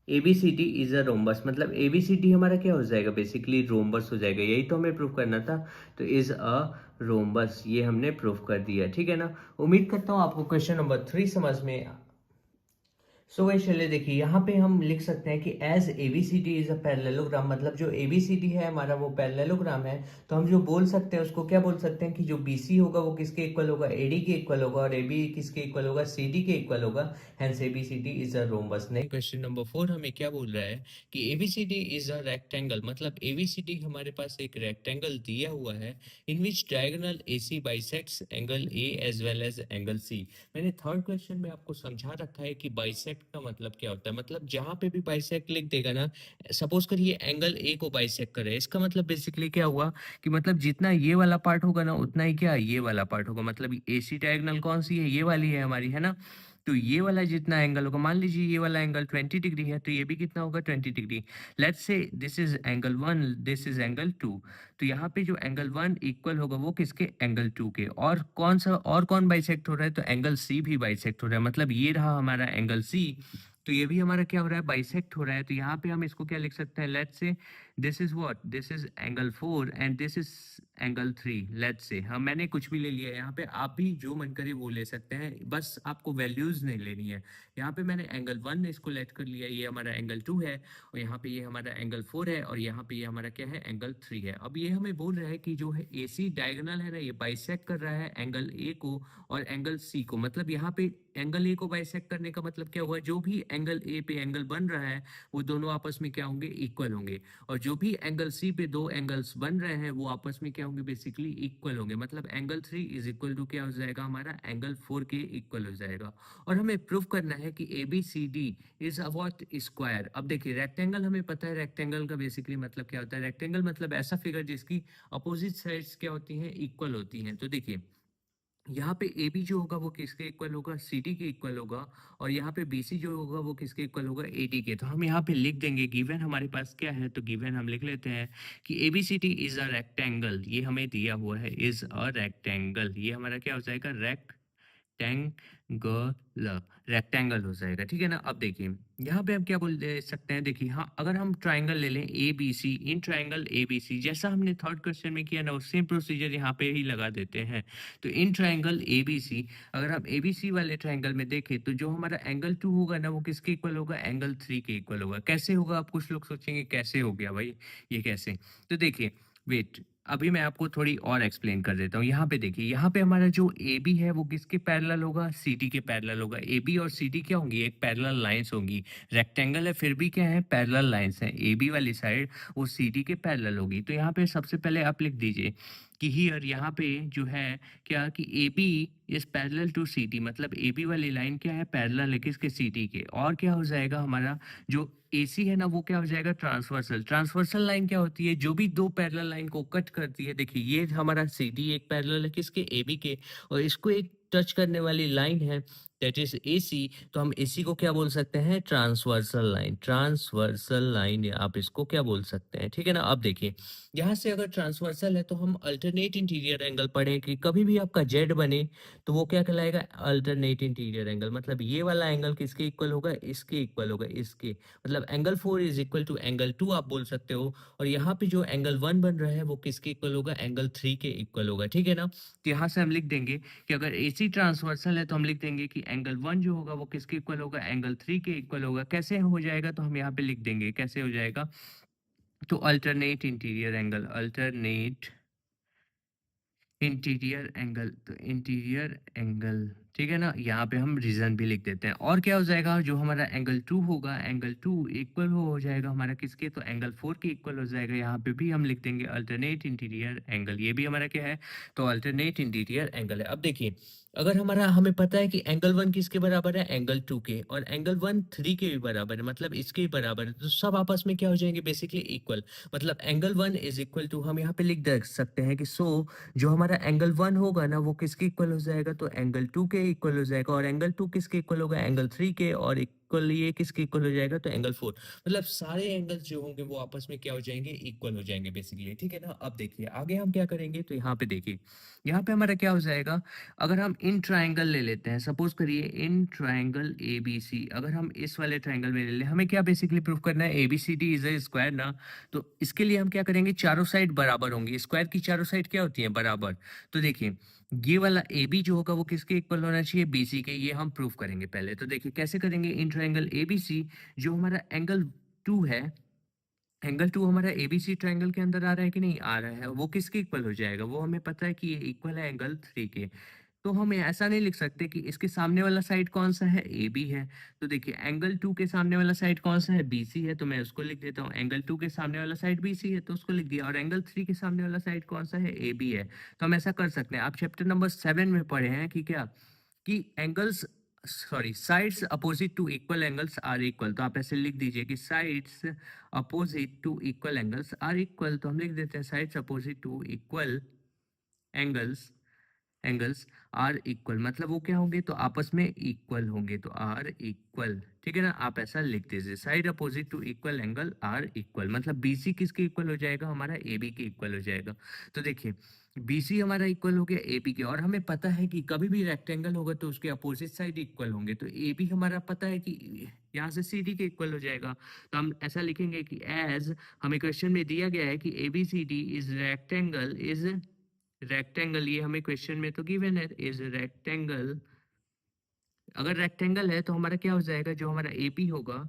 A B C D is a rhombus. मतलब ए बी सी डी हमारा क्या हो जाएगा, बेसिकली रोम्बस हो जाएगा। यही तो हमें प्रूफ करना था। तो इज अ रोम्बस ये हमने प्रूफ कर दिया, ठीक है ना। उम्मीद करता हूँ आपको क्वेश्चन नंबर 3 समझ में। सो वही चलिए देखिए यहाँ पे हम लिख सकते हैं कि as A B C D is a parallelogram, मतलब जो ए बी सी डी है हमारा वो पैरेललोग्राम है। तो हम जो बोल सकते हैं उसको क्या बोल सकते हैं कि जो बी सी होगा वो किसके इक्वल होगा, ए डी के इक्वल होगा। और ए बी किसके इक्वल होगा, सी डी के इक्वल होगा। Hence A B C D is a rhombus. Next question number 4 हमें क्या बोल रहा है कि A B C D is a rectangle. मतलब ए बी सी डी हमारे पास एक रेक्टेंगल दिया हुआ है in which diagonal A C bisects angle A as well as angle C. मैंने थर्ड क्वेश्चन में आपको समझा रखा है कि बाइसेक्ट का मतलब क्या होता है? मतलब जहाँ पे भी बाइसेक्ट लिख देगा ना, सपोज़ करिए एंगल ए को बाइसेक्ट कर रहा है, इसका मतलब बेसिकली क्या हुआ कि मतलब जितना ये वाला पार्ट होगा ना, उतना ही क्या ये वाला पार्ट होगा। मतलब एसी डायगोनल कौन-सी है? ये वाली है हमारी, है ना? तो ये वाला जितना एंगल होगा, मान लीजिए ये वाला एंगल 20 डिग्री है, तो ये भी कितना होगा 20 degree. Let's say this is angle 1, this is angle 2। तो यहाँ पे जो एंगल 1 इक्वल होगा वो किसके? एंगल 2 के। और कौन-सा और कौन बाइसेक्ट हो रहा है? तो एंगल सी भी बाइसेक्ट हो रहा है। मतलब ये रहा हमारा एंगल सी, तो ये भी हमारा क्या हो रहा है? बाइसेक्ट हो रहा है। तो यहाँ पे हम इसको क्या लिख सकते हैं? Let's say this is what? This is angle 4 and this is angle 3, let's say. हाँ, मैंने कुछ भी ले लिया है। यहाँ पे आप भी जो मन करे वो ले सकते हैं, बस आपको वैल्यूज़ नहीं लेनी है। यहाँ पे मैंने एंगल 1 इसको लेट कर लिया, ये हमारा एंगल 2 है, और यहाँ पे ये हमारा एंगल 4 है, और यहाँ पे ये हमारा क्या है? एंगल 3 है। अब ये हमें बोल रहा है कि जो है एसी डायगोनल है ना, ये बाइसेक्ट कर रहा है एंगल ए को और एंगल सी को। मतलब यहाँ पे एंगल ए को बाइसेक्ट करने का मतलब क्या हुआ? जो भी एंगल ए पे एंगल बन रहा है, वो दोनों आपस में क्या होंगे? इक्वल होंगे। और जो भी एंगल सी पे दो एंगल्स बन रहे हैं, वो आपस में क्या होंगे? बेसिकली इक्वल होंगे। मतलब एंगल 3 इज इक्वल टू क्या हो जाएगा? हमारा एंगल 4 के इक्वल हो जाएगा। और हमें प्रूव करना है कि A B C D is a what? Square. अब देखिए, रेक्टेंगल हमें पता है, रेक्टेंगल का बेसिकली मतलब क्या होता है? रेक्टेंगल मतलब ऐसा फिगर जिसकी अपोजिट साइड्स क्या होती हैं? इक्वल होती हैं। तो देखिए, यहाँ पे ए बी जो होगा वो किसके इक्वल होगा? सी डी के इक्वल होगा। और यहाँ पे बी सी जो होगा वो किसके इक्वल होगा? ए डी के। तो हम यहाँ पे लिख देंगे, गिवन हमारे पास क्या है? तो गिवन हम लिख लेते हैं कि A B C D is a rectangle. ये हमें दिया हुआ है, इज अ रेक्टेंगल। ये हमारा क्या हो जाएगा? रेक्टेंगल, रेक्टेंगल हो जाएगा। ठीक है ना? अब देखिए, यहाँ पे हम क्या बोल दे सकते हैं? देखिए, हाँ, अगर हम ट्राइंगल ले लें A B C, in triangle A B C, जैसा हमने थर्ड क्वेश्चन में किया ना, वो सेम प्रोसीजर यहाँ पे ही लगा देते हैं। तो इन ट्राइंगल ए बी सी, अगर हम ए बी सी वाले ट्राइंगल में देखें, तो जो हमारा एंगल 2 होगा ना, वो किसके इक्वल होगा? एंगल 3 के इक्वल होगा। कैसे होगा? आप कुछ लोग सोचेंगे कैसे हो गया भाई, ये कैसे? तो देखिए, वेट, अभी मैं आपको थोड़ी और एक्सप्लेन कर देता हूँ। यहाँ पे देखिए, यहाँ पे हमारा जो ए बी है वो किसके पैरेलल होगा? सी डी के पैरेलल होगा। ए बी और सी डी क्या होंगी? एक पैरेलल लाइंस होंगी। रेक्टेंगल है फिर भी क्या है? पैरेलल लाइंस है। ए बी वाली साइड वो सी डी के पैरेलल होगी। तो यहाँ पे सबसे पहले आप लिख दीजिए कि हियर, यहाँ पे जो है क्या कि A B is parallel to C D. मतलब ए बी वाली लाइन क्या है? पैरेलल है किसके? सी डी के। और क्या हो जाएगा हमारा जो एसी है ना, वो क्या हो जाएगा? ट्रांसवर्सल। ट्रांसवर्सल लाइन क्या होती है? जो भी दो पैरेलल लाइन को कट करती है। देखिए, ये हमारा सी डी एक पैरेलल है किसके? ए बी के, और इसको एक टच करने वाली लाइन है, दैट इज एसी। तो हम एसी को क्या बोल सकते हैं? Transversal line. ट्रांसवर्सल लाइन आप इसको क्या बोल सकते हैं? ठीक है ना? अब देखिए, यहाँ से अगर ट्रांसवर्सल है तो हम अल्टरनेट इंटीरियर एंगल पढ़ें कि कभी भी आपका जेड बने तो वो क्या कहलाएगा? Alternate interior angle. मतलब ये वाला एंगल किसके इक्वल होगा? इसके इक्वल होगा, इसके। मतलब angle 4 is equal to angle 2 आप बोल सकते हो। और यहाँ पे जो एंगल 1 बन रहा है वो किसके इक्वल होगा? एंगल 3 के इक्वल होगा। ठीक है ना? तो यहाँ से हम लिख देंगे कि अगर AC ट्रांसवर्सल है तो हम लिख देंगे कि एंगल 1 जो होगा वो किसके इक्वल होगा? एंगल 3 के इक्वल होगा। कैसे हो जाएगा? तो हम यहाँ पे लिख देंगे कैसे हो जाएगा। तो alternate interior angle, alternate interior angle, तो इंटीरियर एंगल, ठीक है ना? यहाँ पे हम रीजन भी लिख देते हैं। और क्या हो जाएगा? जो हमारा एंगल 2 होगा, एंगल 2 इक्वल हो जाएगा हमारा किसके? तो एंगल 4 के इक्वल हो जाएगा। यहाँ पे भी हम लिख देंगे अल्टरनेट इंटीरियर एंगल। ये भी हमारा क्या है? तो अल्टरनेट इंटीरियर एंगल है। अब देखिए, अगर हमारा हमें पता है कि एंगल 1 किसके बराबर है? एंगल 2 के, और एंगल 1 3 के भी बराबर है, मतलब इसके ही बराबर है, तो सब आपस में क्या हो जाएंगे? Basically equal. मतलब एंगल 1 इज इक्वल टू, हम यहाँ पे लिख दे सकते हैं कि सो जो हमारा एंगल 1 होगा ना, वो किसके इक्वल हो जाएगा? तो एंगल 2 के इक्वल हो जाएगा। और एंगल 2 किसके इक्वल होगा? एंगल 3 के। और इक्वल ये किसके इक्वल हो जाएगा? तो एंगल 4। मतलब सारे एंगल्स जो होंगे वो आपस में क्या हो जाएंगे? इक्वल हो जाएंगे बेसिकली। ठीक है ना? अब देखिए आगे हम क्या करेंगे, तो यहाँ पे देखिए, यहाँ पे हमारा क्या हो जाएगा? अगर हम इन ट्राइंगल ले लेते हैं, सपोज करिए इन ट्राइंगल ए बी सी, अगर हम इस वाले ट्राइंगल में ले लें, हमें क्या बेसिकली प्रूव करना है? A B C D is a square ना। तो इसके लिए हम क्या करेंगे? चारों साइड बराबर होंगी। स्क्वायर की चारों साइड क्या होती है? बराबर। तो देखिए, ये वाला ए बी जो होगा वो किसके इक्वल होना चाहिए? बी सी के। ये हम प्रूव करेंगे पहले। तो देखिए कैसे करेंगे? इन ट्राइंगल ए बी सी, जो हमारा एंगल 2 है, एंगल 2 हमारा एबीसी ट्रायंगल के अंदर आ रहा है कि नहीं आ रहा है? वो किसके इक्वल हो जाएगा? वो हमें पता है कि ये इक्वल है एंगल 3 के। तो हम ऐसा नहीं लिख सकते कि इसके सामने वाला साइड कौन सा है? ए बी है। तो देखिए, एंगल 2 के सामने वाला साइड कौन सा है? बी सी है। तो मैं उसको लिख देता हूँ। एंगल 2 के सामने वाला साइड बी सी है, तो उसको लिख दिया। और एंगल 3 के सामने वाला साइड कौन सा है? ए बी है। तो हम ऐसा कर सकते हैं। आप चैप्टर नंबर 7 में पढ़े हैं कि क्या, कि angles sorry, sides opposite to equal angles are equal, तो आप ऐसे लिख दीजिए कि sides opposite to equal angles are equal, तो हम लिख देते हैं sides opposite to equal angles angles are equal, मतलब वो क्या होंगे, तो आपस में इक्वल होंगे, तो आर इक्वल, ठीक है ना। आप ऐसा लिख दीजिए side opposite to equal angle are equal, मतलब बीसी किसके इक्वल हो जाएगा, हमारा एबी के इक्वल हो जाएगा। तो देखिए बीसी हमारा इक्वल हो गया एबी के, और हमें पता है कि कभी भी रेक्टेंगल होगा तो उसके अपोजिट साइड इक्वल होंगे, तो एबी हमारा पता है कि यहाँ से सी डी के इक्वल हो जाएगा। तो हम ऐसा लिखेंगे कि एज हमें क्वेश्चन में दिया गया है कि A B C D is rectangle, is rectangle, ये हमें क्वेश्चन में तो गिवन है, इज रेक्टेंगल। अगर रेक्टेंगल है तो हमारा क्या हो जाएगा, जो हमारा एपी होगा,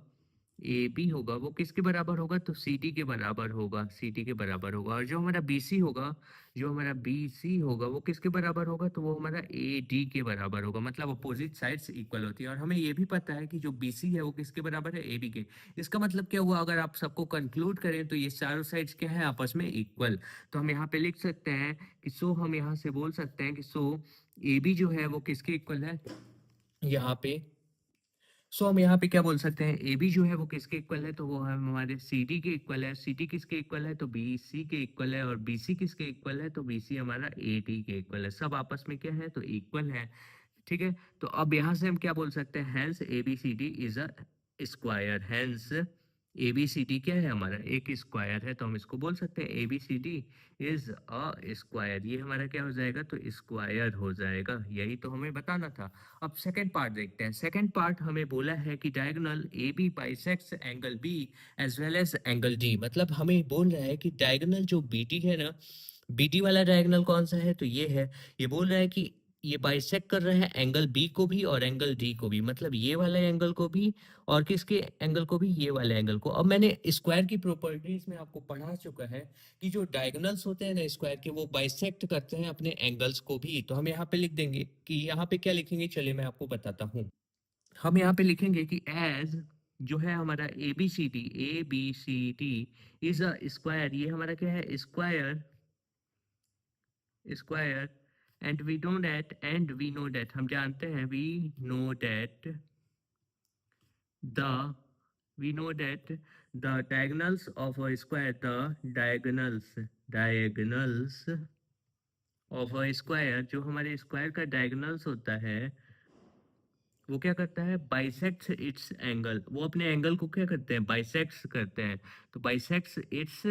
एपी होगा वो किसके बराबर होगा, तो सीटी के बराबर होगा, सीटी के बराबर होगा। और जो हमारा बीसी होगा, जो हमारा बीसी होगा वो किसके बराबर होगा, तो वो हमारा एडी के बराबर होगा, मतलब अपोजिट साइड्स इक्वल होती है। और हमें ये भी पता है कि जो बीसी है वो किसके बराबर है, एबी के। इसका मतलब क्या हुआ, अगर आप सबको कंक्लूड करें तो ये चारों साइड्स क्या है, आपस में इक्वल। तो हम यहाँ पे लिख सकते हैं कि सो, हम यहाँ से बोल सकते हैं कि सो एबी जो है वो किसके इक्वल है, यहाँ पे। सो हम यहाँ पे क्या बोल सकते हैं, ए बी जो है वो किसके इक्वल है, तो वो है हमारे सी डी के इक्वल है। सी डी किसके इक्वल है, तो बी सी के इक्वल है। और बी सी किसके इक्वल है, तो बी सी हमारा ए डी के इक्वल है। सब आपस में क्या है, तो इक्वल है, ठीक है। तो अब यहाँ से हम क्या बोल सकते हैं, hence A B C D is a square, hence A B C D क्या है, हमारा एक स्क्वायर है। तो हम इसको बोल सकते हैं A B C D is a square, ये हमारा क्या हो जाएगा, तो स्क्वायर हो जाएगा। यही तो हमें बताना था। अब सेकंड पार्ट देखते हैं। सेकंड पार्ट हमें बोला है कि diagonal A B bisects angle B as well as angle D, मतलब हमें बोल रहा है कि डायगोनल जो बी डी है ना, बीटी वाला डायगोनल कौन सा है, तो ये है। ये बोल रहा है कि ये बाइसेक्ट कर रहा है एंगल बी को भी और एंगल डी को भी, मतलब ये वाले एंगल को भी और किसके एंगल को भी, ये वाले एंगल को। अब मैंने स्क्वायर की प्रॉपर्टीज में आपको पढ़ा चुका है कि जो डायगोनल्स होते हैं ना स्क्वायर के, वो बाइसेक्ट करते हैं अपने एंगल्स को भी। तो हम यहाँ पे लिख देंगे कि यहाँ पे क्या लिखेंगे, चलिए मैं आपको बताता हूँ। हम यहाँ पे लिखेंगे कि एज जो है हमारा A B C D is a square, ये हमारा क्या है, square, square. And we know that, हम जानते हैं, we know that the we know that the diagonals of a square, the diagonals of a square, जो हमारे स्क्वायर का डायगोनल्स होता है वो क्या करता है, बाइसेक्ट्स इट्स एंगल, वो अपने एंगल को क्या करते हैं, बाइसेक्ट्स करते हैं। तो बाइसेक्ट्स इट्स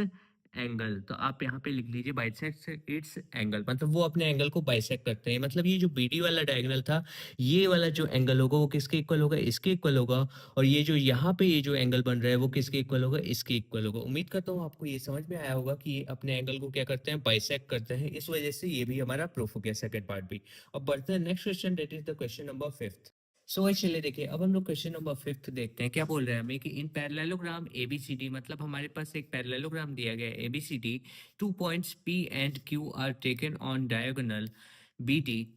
एंगल, तो आप यहाँ पे लिख लीजिए बाइसेक्ट्स इट्स एंगल, मतलब वो अपने एंगल को बाइसेक्ट करते हैं। मतलब ये जो बीडी वाला डायगोनल था, ये वाला जो एंगल होगा वो किसके इक्वल होगा, इसके इक्वल होगा। और ये जो यहाँ पे ये जो एंगल बन रहा है वो किसके इक्वल होगा, इसके इक्वल होगा। उम्मीद करता हूँ आपको ये समझ में आया होगा कि ये अपने एंगल को क्या करते हैं, बाइसेक्ट करते हैं। इस वजह से ये भी हमारा प्रूफ हो गया, सेकंड पार्ट भी। अब बढ़ते हैं next question, that is the question number 5। सो चलिए देखिए, अब हम लोग क्वेश्चन नंबर 5 देखते हैं। क्या बोल रहे हैं हमें कि इन पैरेललोग्राम एबीसीडी, मतलब हमारे पास एक पैरेललोग्राम दिया गया है ABCD, 2 points P and Q are taken on diagonal BD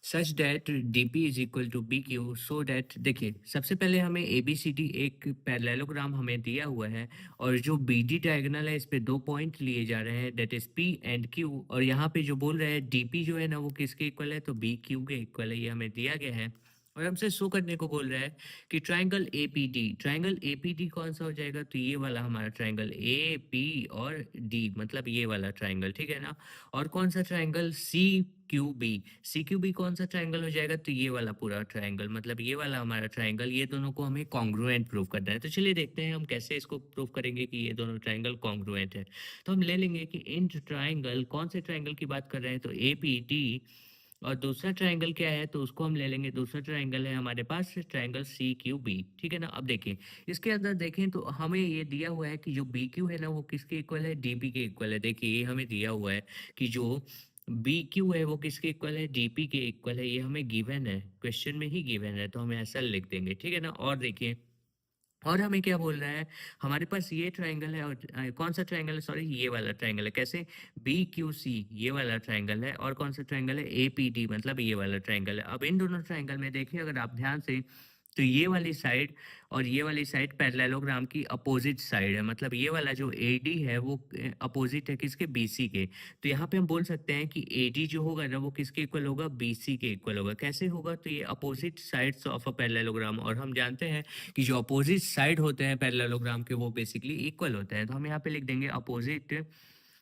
such that DP is equal to B Q, so that. देखिए सबसे पहले हमें एबीसीडी एक पैरेललोग्राम हमें दिया हुआ है, और जो बीडी डायगोनल है इस पे 2 पॉइंट लिए जा रहे हैं, that is P and Q. और यहाँ पे जो बोल रहे हैं डीपी जो है ना वो किसके इक्वल है, तो बी क्यू के इक्वल है, ये हमें दिया गया है। और हमसे शो करने को बोल रहा है कि ट्राइंगल एपीडी, ट्राइंगल एपीडी कौन सा हो जाएगा, तो ये वाला हमारा ट्राइंगल ए पी और डी, मतलब ये वाला ट्राइंगल, ठीक है ना। और कौन सा triangle, C Q B, C Q B कौन सा ट्राइंगल हो जाएगा, तो ये वाला पूरा ट्राइंगल, मतलब ये वाला हमारा ट्राइंगल। ये दोनों को हमें कॉन्ग्रुएंट प्रूव करना है। तो चलिए देखते हैं हम कैसे इसको प्रूव करेंगे कि ये दोनों ट्राइंगल कॉन्ग्रुएंट है। तो हम ले लेंगे कि इन ट्राइंगल, कौन से ट्राइंगल की बात कर रहे हैं, तो ए पी डी। और दूसरा ट्राइंगल क्या है, तो उसको हम ले लेंगे, दूसरा ट्राइंगल है हमारे पास ट्राइंगल सी क्यू बी, ठीक है ना। अब देखें इसके अंदर, देखें तो हमें ये दिया हुआ है कि जो बी क्यू है ना वो किसके इक्वल है, डीपी के इक्वल है। देखिए ये हमें दिया हुआ है कि जो बी क्यू है वो किसके इक्वल है, डीपी के इक्वल है। ये हमें गिवन है, क्वेश्चन में ही गिवन है, तो हमें ऐसा लिख देंगे, ठीक है ना। और देखिए, और हमें क्या बोल रहा है, हमारे पास ये ट्राइंगल है, और कौन सा ट्राइंगल है, सॉरी ये वाला ट्राइंगल है। कैसे, बी क्यू सी ये वाला ट्राइंगल है, और कौन सा ट्राइंगल है, ए पी डी, मतलब ये वाला ट्राइंगल है। अब इन दोनों ट्राइंगल में देखिए, अगर आप ध्यान से तो ये वाली साइड और ये वाली साइड पैरेललोग्राम की अपोजिट साइड है, मतलब ये वाला जो AD है वो अपोजिट है किसके, BC के। तो यहाँ पे हम बोल सकते हैं कि AD जो होगा ना वो किसके इक्वल होगा, BC के इक्वल होगा। कैसे होगा, तो ये opposite sides of a parallelogram, और हम जानते हैं कि जो अपोजिट साइड होते हैं पैरेललोग्राम के वो बेसिकली इक्वल होते हैं। तो हम यहाँ पे लिख देंगे अपोजिट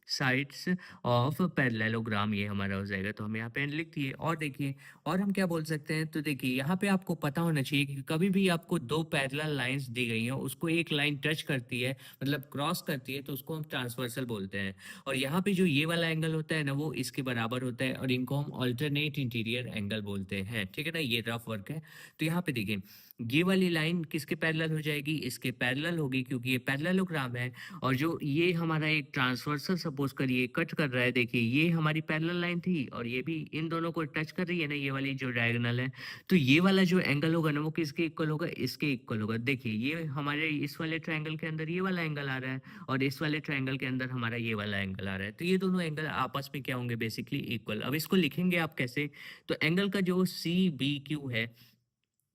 साइड्स ऑफ पैरेललोग्राम, ये हमारा हो जाएगा। तो हम यहाँ पे लिख दिए। और देखिए और हम क्या बोल सकते हैं, तो देखिए यहाँ पे आपको पता होना चाहिए कि कभी भी आपको दो पैरेलल लाइंस दी गई हैं, उसको एक लाइन टच करती है मतलब क्रॉस करती है, तो उसको हम ट्रांसवर्सल बोलते हैं। और यहाँ पे जो ये वाला एंगल होता है ना वो इसके बराबर होता है, और इनको हम अल्टरनेट इंटीरियर एंगल बोलते हैं, ठीक है ना। ये रफ वर्क है। तो यहाँ पे देखिए ये वाली लाइन किसके पैरेलल हो जाएगी, इसके पैरेलल होगी, क्योंकि ये पैरेललोग्राम है। और जो ये हमारा एक ट्रांसवर्सल सपोज करिए कट कर रहा है, देखिए ये हमारी पैरेलल लाइन थी और ये भी इन दोनों को टच कर रही है ना, ये वाली जो डायगोनल है। तो ये वाला जो एंगल होगा ना वो किसके इक्वल होगा, इसके इक्वल होगा। देखिए ये हमारे इस वाले ट्रायंगल के अंदर ये वाला एंगल आ रहा है, और इस वाले ट्रायंगल के अंदर हमारा ये वाला एंगल आ रहा है। तो ये दोनों एंगल आपस में क्या होंगे, बेसिकली इक्वल। अब इसको लिखेंगे आप कैसे, तो एंगल का जो CBQ है,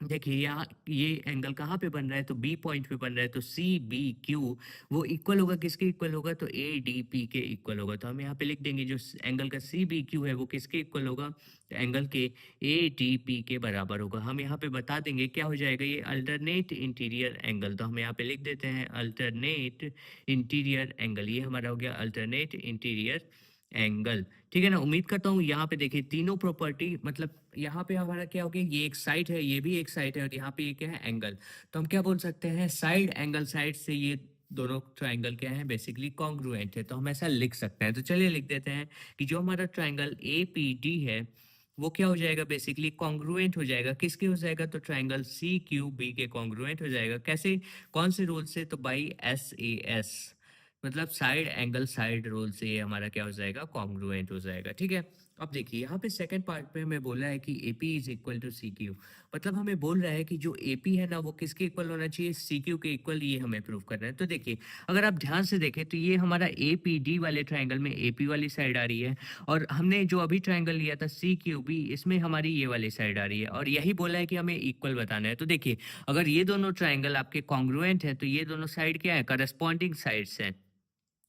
देखिए यहाँ ये एंगल कहाँ पे बन रहा है, तो B पॉइंट पे बन रहा है। तो CBQ वो इक्वल होगा किसके इक्वल होगा, तो ADP के इक्वल होगा। तो हम यहाँ पे लिख देंगे जो एंगल का CBQ है वो किसके इक्वल होगा, तो एंगल के ADP के बराबर होगा। हम यहाँ पे बता देंगे क्या हो जाएगा, ये अल्टरनेट इंटीरियर एंगल। तो हम यहाँ पे लिख देते हैं अल्टरनेट इंटीरियर एंगल, ये हमारा हो गया अल्टरनेट इंटीरियर एंगल, ठीक है ना। उम्मीद करता हूँ यहाँ पे देखिए तीनों प्रॉपर्टी, मतलब यहाँ पे हमारा क्या हो गया, ये एक साइड है, ये भी एक साइड है, और यहाँ पे ये क्या है, एंगल। तो हम क्या बोल सकते हैं, साइड एंगल साइड से ये दोनों ट्राइंगल क्या है, बेसिकली कॉन्ग्रुएंट है। तो हम ऐसा लिख सकते हैं। तो चलिए लिख देते हैं कि जो हमारा ट्राइंगल APD है वो क्या हो जाएगा, बेसिकली कॉन्ग्रुएंट हो जाएगा। किसके हो जाएगा, तो ट्राइंगल CQB के कॉन्ग्रुएंट हो जाएगा। कैसे, कौन से रूल से, तो बाई SAS, मतलब साइड एंगल साइड रूल से ये हमारा क्या हो जाएगा, कॉन्ग्रुएंट हो जाएगा, ठीक है। अब देखिए यहाँ पे सेकंड पार्ट पे हमें बोला है कि AP is equal to CQ, मतलब हमें बोल रहा है कि जो AP है ना वो किसके इक्वल होना चाहिए, CQ के इक्वल, ये हमें प्रूव करना है। तो देखिए अगर आप ध्यान से देखें तो ये हमारा APD वाले ट्राइंगल में AP वाली साइड आ रही है, और हमने जो अभी ट्राइंगल लिया था CQB, इसमें हमारी ये वाली साइड आ रही है, और यही बोला है कि हमें इक्वल बताना है। तो देखिए अगर ये दोनों ट्राइंगल आपके कॉन्ग्रुएंट है तो ये दोनों साइड क्या है, करस्पॉन्डिंग साइड्स हैं।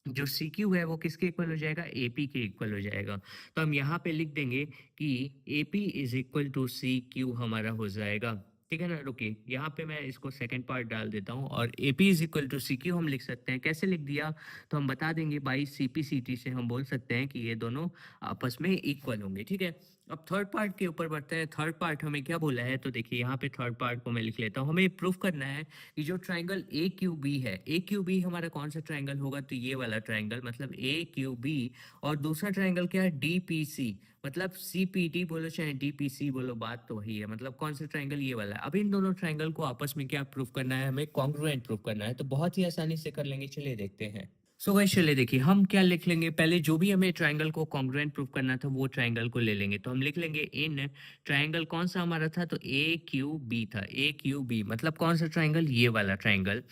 जो CQ है वो किसके इक्वल हो जाएगा, AP के इक्वल हो जाएगा। तो हम यहाँ पे लिख देंगे कि AP is equal to CQ हमारा हो जाएगा, ठीक है ना। रुकिए यहाँ पे मैं इसको सेकंड पार्ट डाल देता हूँ, और AP is equal to CQ हम लिख सकते हैं। कैसे लिख दिया, तो हम बता देंगे बाई CPCT से हम बोल सकते हैं कि ये दोनों आपस में इक्वल होंगे, ठीक है। अब थर्ड पार्ट के ऊपर बढ़ते हैं। थर्ड पार्ट हमें क्या बोला है, तो देखिए यहाँ पे थर्ड पार्ट को मैं लिख लेता हूँ। हमें प्रूफ करना है कि जो ट्राइंगल AQB है, AQB हमारा कौन सा ट्राइंगल होगा, तो ये वाला ट्राइंगल, मतलब AQB। और दूसरा ट्राइंगल क्या है, DPC, मतलब CPT बोलो चाहे DPC बोलो, बात तो वही है। मतलब कौन सा ट्राइंगल, ये वाला। अब इन दोनों ट्राइंगल को आपस में क्या प्रूफ करना है, हमें कॉन्ग्रुएंट प्रूफ करना है। तो बहुत ही आसानी से कर लेंगे, चलिए देखते हैं। सो गाइस चलिए देखिए हम क्या लिख लेंगे, पहले जो भी हमें ट्राइंगल को कॉन्ग्रुएंट प्रूफ करना था वो ट्राइंगल को ले लेंगे। तो हम लिख लेंगे इन ट्राइंगल, कौन सा हमारा था, तो AQB था। AQB मतलब कौन सा ट्राइंगल, ये वाला ट्राइंगल।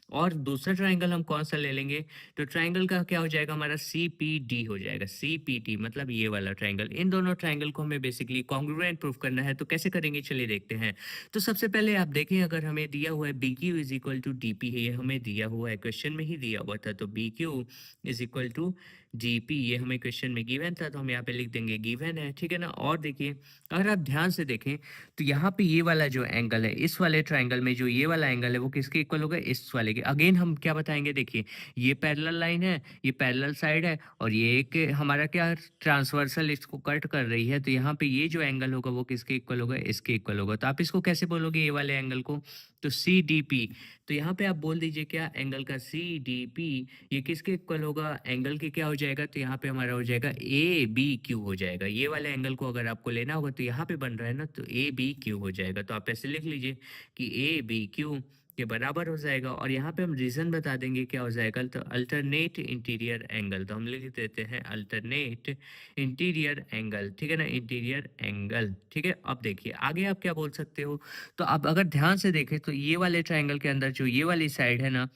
और दूसरा ट्राइंगल हम कौन सा ले लेंगे, तो ट्राइंगल का क्या हो जाएगा हमारा, CPD हो जाएगा। CPT मतलब ये वाला ट्राइंगल। इन दोनों ट्राइंगल को हमें बेसिकली कॉन्ग्रुएंट प्रूफ करना है। तो कैसे करेंगे, चलिए देखते हैं। तो सबसे पहले आप देखें, अगर हमें दिया हुआ है BQ is equal to DP है, ये हमें दिया हुआ है, क्वेश्चन में ही दिया हुआ था। तो BQ is equal to DP ये हमें क्वेश्चन में गिवन था, तो हम यहाँ पे लिख देंगे गिवन है, ठीक है ना। और देखिए अगर आप ध्यान से देखें तो यहाँ पे ये वाला जो एंगल है, इस वाले ट्राइंगल में जो ये वाला एंगल है वो किसके इक्वल होगा, इस वाले के। अगेन हम क्या बताएंगे, देखिए ये पैरेलल लाइन है, ये पैरेलल साइड है, और ये एक हमारा क्या ट्रांसवर्सल इसको कट कर रही है। तो यहाँ पे ये जो एंगल होगा वो किसके इक्वल होगा, इसके इक्वल होगा। तो आप इसको कैसे बोलोगे, ये वाले एंगल को, तो CDP। तो यहाँ पे आप बोल दीजिए क्या, एंगल का CDP ये किसके इक्वल होगा, एंगल के क्या हो जाएगा, तो यहाँ पे हमारा हो जाएगा ABQ हो जाएगा। ये वाले एंगल को अगर आपको लेना होगा तो यहाँ पे बन रहा है ना, तो ABQ हो जाएगा। तो आप ऐसे लिख लीजिए कि ABQ के बराबर हो जाएगा। और यहाँ पे हम रीजन बता देंगे क्या हो जाएगा, तो अल्टरनेट इंटीरियर एंगल। तो हम लिख देते हैं अल्टरनेट इंटीरियर एंगल, ठीक है ना, इंटीरियर एंगल, ठीक है। अब देखिए आगे आप क्या बोल सकते हो, तो आप अगर ध्यान से देखें तो ये वाले ट्राइंगल के अंदर जो ये वाली साइड है ना,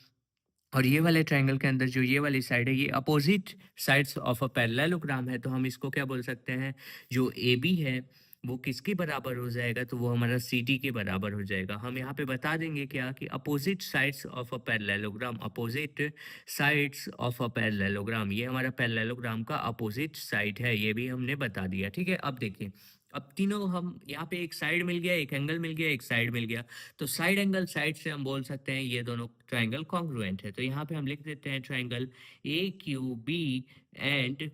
और ये वाले ट्रायंगल के अंदर जो ये वाली साइड है, ये opposite sides of a parallelogram है। तो हम इसको क्या बोल सकते हैं, जो AB है वो किसके बराबर हो जाएगा, तो वो हमारा सी डी के बराबर हो जाएगा। हम यहाँ पे बता देंगे क्या कि opposite sides of a parallelogram, opposite sides of a parallelogram, ये हमारा पैरेललोग्राम का अपोजिट साइड है, ये भी हमने बता दिया। ठीक है, अब देखिए, अब तीनों हम यहाँ पे एक साइड मिल गया, एक एंगल मिल गया, एक साइड मिल गया, तो साइड एंगल साइड से हम बोल सकते हैं ये दोनों ट्राइंगल कॉन्ग्रुएंट है। तो यहाँ पे हम लिख देते हैं triangle A Q B and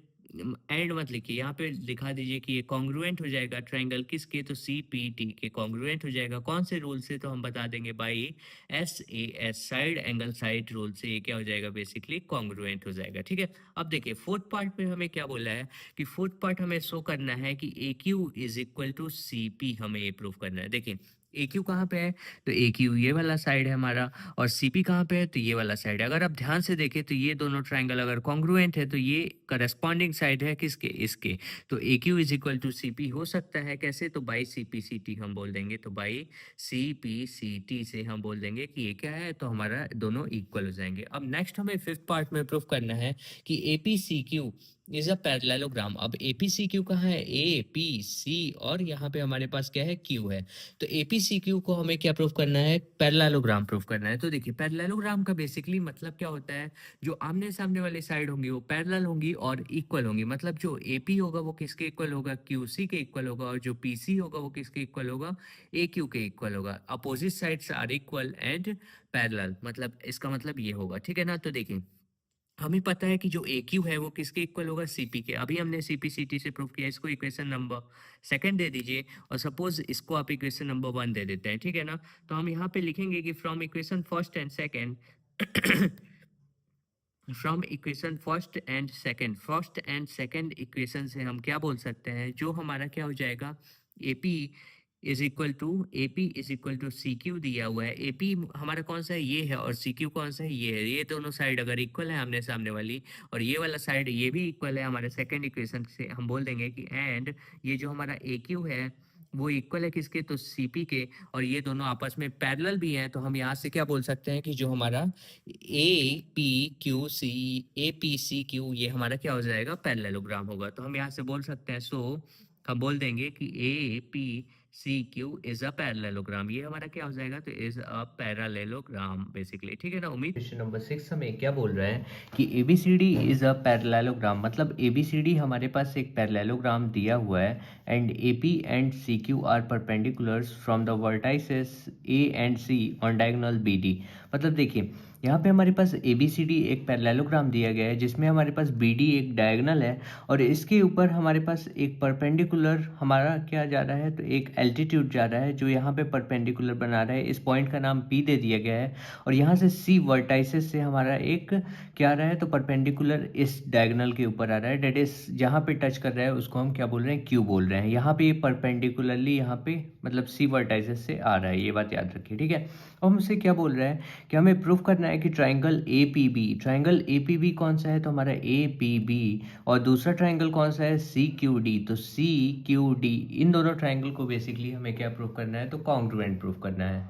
and मत लिखिए, यहाँ पे दिखा दीजिए कि ये कॉन्ग्रुएंट हो जाएगा ट्राइंगल किसके, तो सी पी टी के कॉन्ग्रुएंट हो जाएगा। कौन से रूल से, तो हम बता देंगे by S A S, side angle side rule से ये क्या हो जाएगा, बेसिकली कॉन्ग्रुएंट हो जाएगा। ठीक है, अब देखिए फोर्थ पार्ट में हमें क्या बोला है कि फोर्थ पार्ट हमें शो करना है कि A Q is equal to C P, हमें ये प्रूव करना है। देखिए ए क्यू कहाँ पे है, तो ए क्यू ये वाला साइड है हमारा, और सी पी कहाँ पे है, तो ये वाला साइड है। अगर आप ध्यान से देखें तो ये दोनों ट्राइंगल अगर कॉन्ग्रुएंट है तो ये करस्पॉन्डिंग साइड है किसके, इसके। तो A Q is equal to C P हो सकता है कैसे, तो by C P C T हम बोल देंगे, तो by C P C T से हम बोल देंगे कि ये क्या है, तो हमारा दोनों इक्वल हो जाएंगे। अब नेक्स्ट हमें फिफ्थ पार्ट में प्रूफ करना है कि A P C Q is a parallelogram. अब ए पी सी क्यू कहाँ है, ए पी सी, और यहाँ पे हमारे पास क्या है, क्यू है। तो एपीसीक्यू को हमें क्या प्रूफ करना है, पैरेललोग्राम प्रूफ करना है। तो देखिए पैरेललोग्राम का बेसिकली मतलब क्या होता है, जो आमने सामने वाली साइड होंगी वो पैरेलल होंगी और इक्वल होंगी। मतलब जो एपी होगा वो किसके इक्वल होगा, क्यूसी के इक्वल होगा, और जो पीसी होगा वो किसके इक्वल होगा, ए क्यू के इक्वल होगा। Opposite sides are equal and parallel, मतलब इसका मतलब ये होगा। ठीक है ना, तो देखिए हमें पता है कि जो ए क्यू है वो किसके इक्वल होगा, सीपी के। अभी हमने सीपी सीटी से प्रूव किया, इसको इक्वेशन नंबर सेकंड दे दीजिए, और सपोज इसको आप इक्वेशन नंबर वन दे देते हैं। ठीक है ना, तो हम यहाँ पे लिखेंगे कि from equation first and second from equation first and second equation से हम क्या बोल सकते हैं, जो हमारा क्या हो जाएगा, AP is equal to C Q दिया हुआ है। एपी हमारा कौन सा है, ये है, और सी क्यू कौन सा है, ये है। ये दोनों साइड अगर इक्वल है आमने सामने वाली, और ये वाला साइड ये भी इक्वल है, हमारे सेकंड इक्वेशन से हम बोल देंगे कि एंड ये जो हमारा ए क्यू है वो इक्वल है किसके, तो सीपी के, और ये दोनों आपस में पैरेलल भी हैं। तो हम यहाँ से क्या बोल सकते हैं कि जो हमारा A P Q C, A P C Q, ये हमारा क्या हो जाएगा, पैरेललोग्राम होगा। तो हम यहाँ से बोल सकते हैं, सो हम बोल देंगे कि A P C Q is a parallelogram, ये हमारा क्या हो जाएगा, तो इज अ पैरेललोग्राम बेसिकली। ठीक है ना, उम्मीद। क्वेश्चन नंबर 6 हमें क्या बोल रहा है कि एबीसीडी इज अ पैरेललोग्राम, मतलब एबीसीडी हमारे पास एक पैरेललोग्राम दिया हुआ है, and AP and C Q are perpendiculars from the vertices A and C on diagonal BD. मतलब देखिए यहाँ पे हमारे पास ए बी सी डी एक पैरेललोग्राम दिया गया है, जिसमें हमारे पास बी डी एक डायगोनल है, और इसके ऊपर हमारे पास एक परपेंडिकुलर हमारा क्या जा रहा है, तो एक एल्टीट्यूड जा रहा है जो यहाँ पे परपेंडिकुलर बना रहा है। इस पॉइंट का नाम पी दे दिया गया है, और यहाँ से सी वर्टाइसेस से हमारा एक क्या आ रहा है, तो परपेंडिकुलर इस डायगोनल के ऊपर आ रहा है, डेट इज जहाँ पे टच कर रहा है उसको हम क्या बोल रहे हैं, क्यू बोल रहे हैं। यहाँ पे परपेंडिकुलरली यहाँ पे मतलब सी वर्टाइसेस से आ रहा है, ये बात याद रखिए। ठीक है, अब हमसे क्या बोल रहा है कि हमें प्रूफ करना है कि ट्राइंगल ए पी बी कौन सा है, तो हमारा ए पी बी, और दूसरा ट्राइंगल कौन सा है, सी क्यू डी, तो सी क्यू डी, इन दोनों ट्राइंगल को बेसिकली हमें क्या प्रूफ करना है, तो कॉन्ग्रुएंट प्रूफ करना है।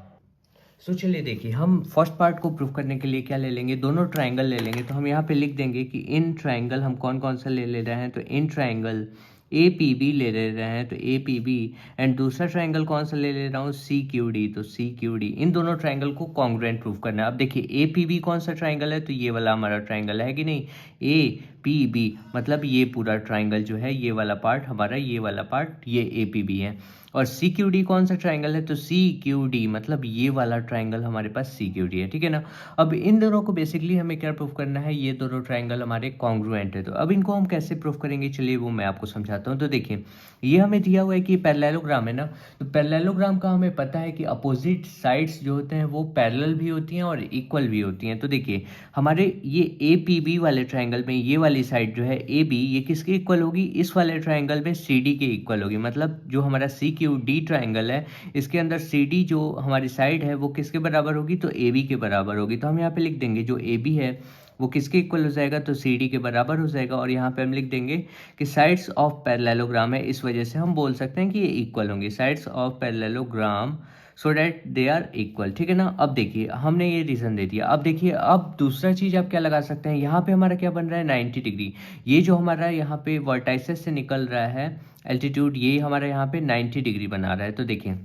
सो चलिए देखिए, हम फर्स्ट पार्ट को प्रूफ करने के लिए क्या ले लेंगे, दोनों ट्राइंगल ले लेंगे। तो हम यहाँ पे लिख देंगे कि इन ट्राइंगल हम कौन कौन सा ले रहे हैं, तो in triangle A P B ले रहे हैं, तो ए पी बी, एंड दूसरा ट्राइंगल कौन सा ले रहा हूँ, सी क्यू डी, तो सी क्यू डी। इन दोनों ट्राइंगल को कॉन्ग्रुएंट प्रूफ करना है। अब देखिए ए पी बी कौन सा ट्राइंगल है, तो ये वाला हमारा ट्राइंगल है कि नहीं, ए पी बी, मतलब ये पूरा ट्राइंगल जो है, ये वाला पार्ट हमारा, ये वाला पार्ट ये ए पी बी है। और सी क्यू डी कौन सा ट्राइंगल है, तो सी क्यू डी, मतलब ये वाला ट्राइंगल हमारे पास सी क्यू डी है। ठीक है ना, अब इन दोनों को बेसिकली हमें क्या प्रूफ करना है, ये दोनों ट्राइंगल हमारे कॉन्ग्रुएंट है। तो अब इनको हम कैसे प्रूफ करेंगे, चलिए वो मैं आपको समझाता हूँ। तो देखिए ये हमें दिया हुआ है कि पैरेललोग्राम है ना, तो पैरेललोग्राम का हमें पता है कि अपोजिट साइड्स जो होते हैं वो पैरेलल भी होती हैं और इक्वल भी होती हैं। तो देखिए हमारे ये ए पी बी वाले ट्राइंगल में ये वाली साइड जो है ए बी, ये किसके इक्वल होगी, इस वाले ट्राइंगल में सी डी के इक्वल होगी। मतलब जो हमारा सी क्यू डी ट्राइंगल है, इसके अंदर सी डी जो हमारी साइड है वो किसके बराबर होगी, तो ए बी के बराबर होगी। तो हम यहाँ पे लिख देंगे जो ए बी है वो किसके इक्वल हो जाएगा, तो सी डी के बराबर हो जाएगा। और यहाँ पे हम लिख देंगे कि साइड्स ऑफ पैरेललोग्राम है, इस वजह से हम बोल सकते हैं कि ये इक्वल होंगे। Sides of parallelogram, so that they are equal, ठीक है ना। अब देखिए हमने ये रीज़न दे दिया। अब देखिए अब दूसरा चीज़ आप क्या लगा सकते हैं, यहाँ पे हमारा क्या बन रहा है 90 डिग्री। ये जो हमारा यहाँ पे वर्टाइसेस से निकल रहा है एल्टीट्यूड, ये हमारा यहाँ पे 90 डिग्री बना रहा है। तो देखिए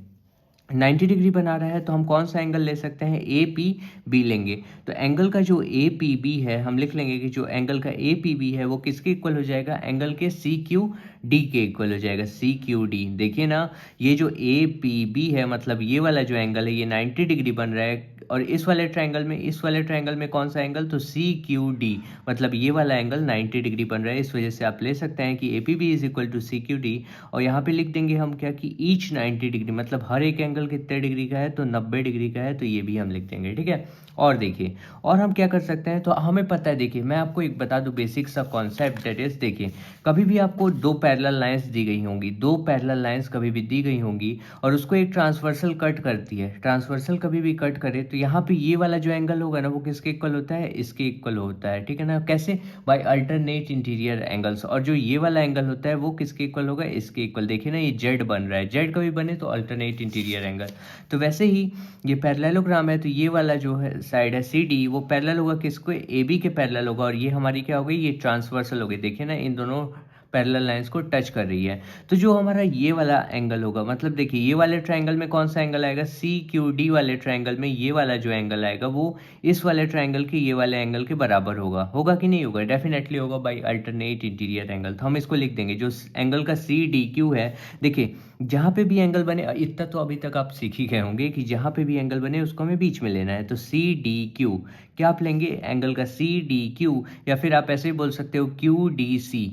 90 डिग्री बना रहा है तो हम कौन सा एंगल ले सकते हैं, ए पी बी लेंगे। तो एंगल का जो ए पी बी है हम लिख लेंगे कि जो एंगल का ए पी बी है वो किसके इक्वल हो जाएगा, एंगल के सी क्यू डी के इक्वल हो जाएगा, सी क्यू डी। देखिए ना ये जो ए पी बी है मतलब ये वाला जो एंगल है ये 90 डिग्री बन रहा है, और इस वाले ट्रायंगल में कौन सा एंगल, तो सी क्यू डी, मतलब ये वाला एंगल 90 डिग्री बन रहा है। इस वजह से आप ले सकते हैं कि A P B is equal to C Q D. और यहाँ पे लिख देंगे हम क्या कि ईच 90 डिग्री, मतलब हर एक एंगल कितने डिग्री का है, तो 90 डिग्री का है, तो ये भी हम लिख देंगे, ठीक है। और देखिए और हम क्या कर सकते हैं, तो हमें पता है, देखिए मैं आपको एक बता दूं बेसिक सा कॉन्सेप्ट, दैट इज देखिए कभी भी आपको दो पैरेलल लाइंस दी गई होंगी, दो पैरेलल लाइंस कभी भी दी गई होंगी और उसको एक ट्रांसवर्सल कट करती है, ट्रांसवर्सल कभी भी कट करे तो यहाँ पे ये वाला जो एंगल होगा ना वो किसके इक्वल होता है, इसके इक्वल होता है, ठीक है ना। कैसे, बाय अल्टरनेट इंटीरियर एंगल्स। और जो ये वाला एंगल होता है वो किसके इक्वल होगा, इसके इक्वल। देखिए ना ये जेड बन रहा है, जेड कभी बने तो अल्टरनेट इंटीरियर एंगल। तो वैसे ही ये पैरेललोग्राम है, तो ये वाला जो है साइड है सी डी वो पैरेलल होगा किसको, ए बी के पैरेलल होगा, और ये हमारी क्या हो गई, ये ट्रांसवर्सल हो गई। देखिए ना इन दोनों पैरेलल लाइंस को टच कर रही है। तो जो हमारा ये वाला एंगल होगा, मतलब देखिए ये वाले ट्रायंगल में कौन सा एंगल आएगा, सी क्यू डी वाले ट्रायंगल में ये वाला जो एंगल आएगा वो इस वाले ट्रायंगल के ये वाले एंगल के बराबर होगा। होगा कि नहीं होगा, डेफिनेटली होगा बाय अल्टरनेट इंटीरियर एंगल। तो हम इसको लिख देंगे जो एंगल का सी डी क्यू है। देखिए जहाँ पे भी एंगल बने, इतना तो अभी तक आप सीख ही गए होंगे कि जहाँ पे भी एंगल बने उसको हमें बीच में लेना है। तो सी डी क्यू क्या आप लेंगे, एंगल का सी डी क्यू, या फिर आप ऐसे ही बोल सकते हो Q D C,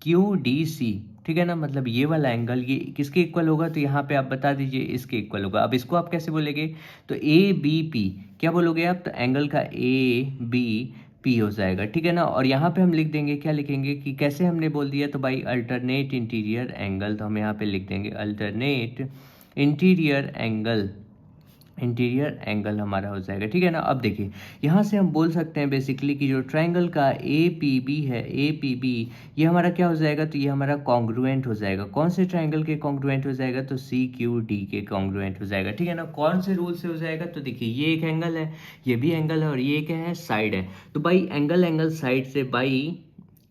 Q D C, ठीक है ना। मतलब ये वाला एंगल ये किसके इक्वल होगा, तो यहाँ पे आप बता दीजिए इसके इक्वल होगा। अब इसको आप कैसे बोलेंगे, तो ए बी पी क्या बोलोगे आप, तो एंगल का ए बी पी हो जाएगा, ठीक है ना। और यहाँ पे हम लिख देंगे, क्या लिखेंगे कि कैसे हमने बोल दिया, तो भाई अल्टरनेट इंटीरियर एंगल, तो हम यहाँ पे लिख देंगे alternate interior angle, interior angle हमारा हो जाएगा, ठीक है ना। अब देखिए यहाँ से हम बोल सकते हैं बेसिकली कि जो ट्रायंगल का ए पी बी है, ए पी बी ये हमारा क्या हो जाएगा, तो ये हमारा कॉन्ग्रुएंट हो जाएगा। कौन से ट्रायंगल के कॉन्ग्रुएंट हो जाएगा, तो सी क्यू डी के कॉन्ग्रुएंट हो जाएगा, ठीक है ना। कौन से रूल से हो जाएगा, तो देखिए ये एक एंगल है, ये भी एंगल है, और ये क्या है, साइड है। तो बाई एंगल साइड से बाई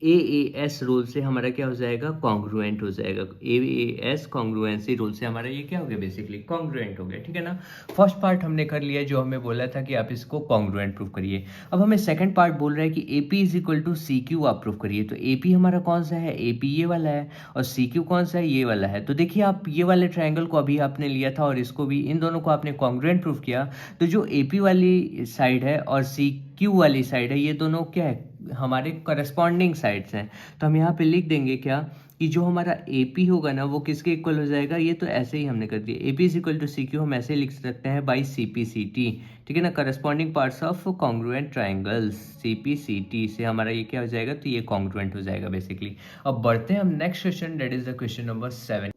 ए एस रूल से हमारा क्या हो जाएगा, कॉन्ग्रुएंट हो जाएगा। ए एस कॉन्ग्रुएंसी रूल से हमारा ये क्या हो गया, बेसिकली कॉन्ग्रुएंट हो गया, ठीक है ना। फर्स्ट पार्ट हमने कर लिया जो हमें बोला था कि आप इसको कॉन्ग्रुएंट प्रूफ करिए। अब हमें सेकंड पार्ट बोल रहा है कि A P is equal to C Q आप प्रूफ करिए। तो ए पी हमारा कौन सा है, ए पी ये वाला है, और सी क्यू कौन सा है, ये वाला है। तो देखिए आप ये वाले ट्रायंगल को अभी आपने लिया था और इसको भी, इन दोनों को आपने कॉन्ग्रुएंट प्रूफ किया। तो जो ए पी वाली साइड है और सी क्यू वाली साइड है ये दोनों क्या है, हमारे करस्पॉन्डिंग साइड्स हैं। तो हम यहाँ पे लिख देंगे क्या कि जो हमारा ए पी होगा ना वो किसके इक्वल हो जाएगा, ये तो ऐसे ही हमने कर दिया, A P is equal to C Q हम ऐसे ही लिख सकते हैं by C P C T, ठीक है ना। Corresponding parts of congruent triangles, C P C T से हमारा ये क्या हो जाएगा, तो ये कॉन्ग्रुएंट हो जाएगा बेसिकली। अब बढ़ते हैं हम next question, that is the question number 7।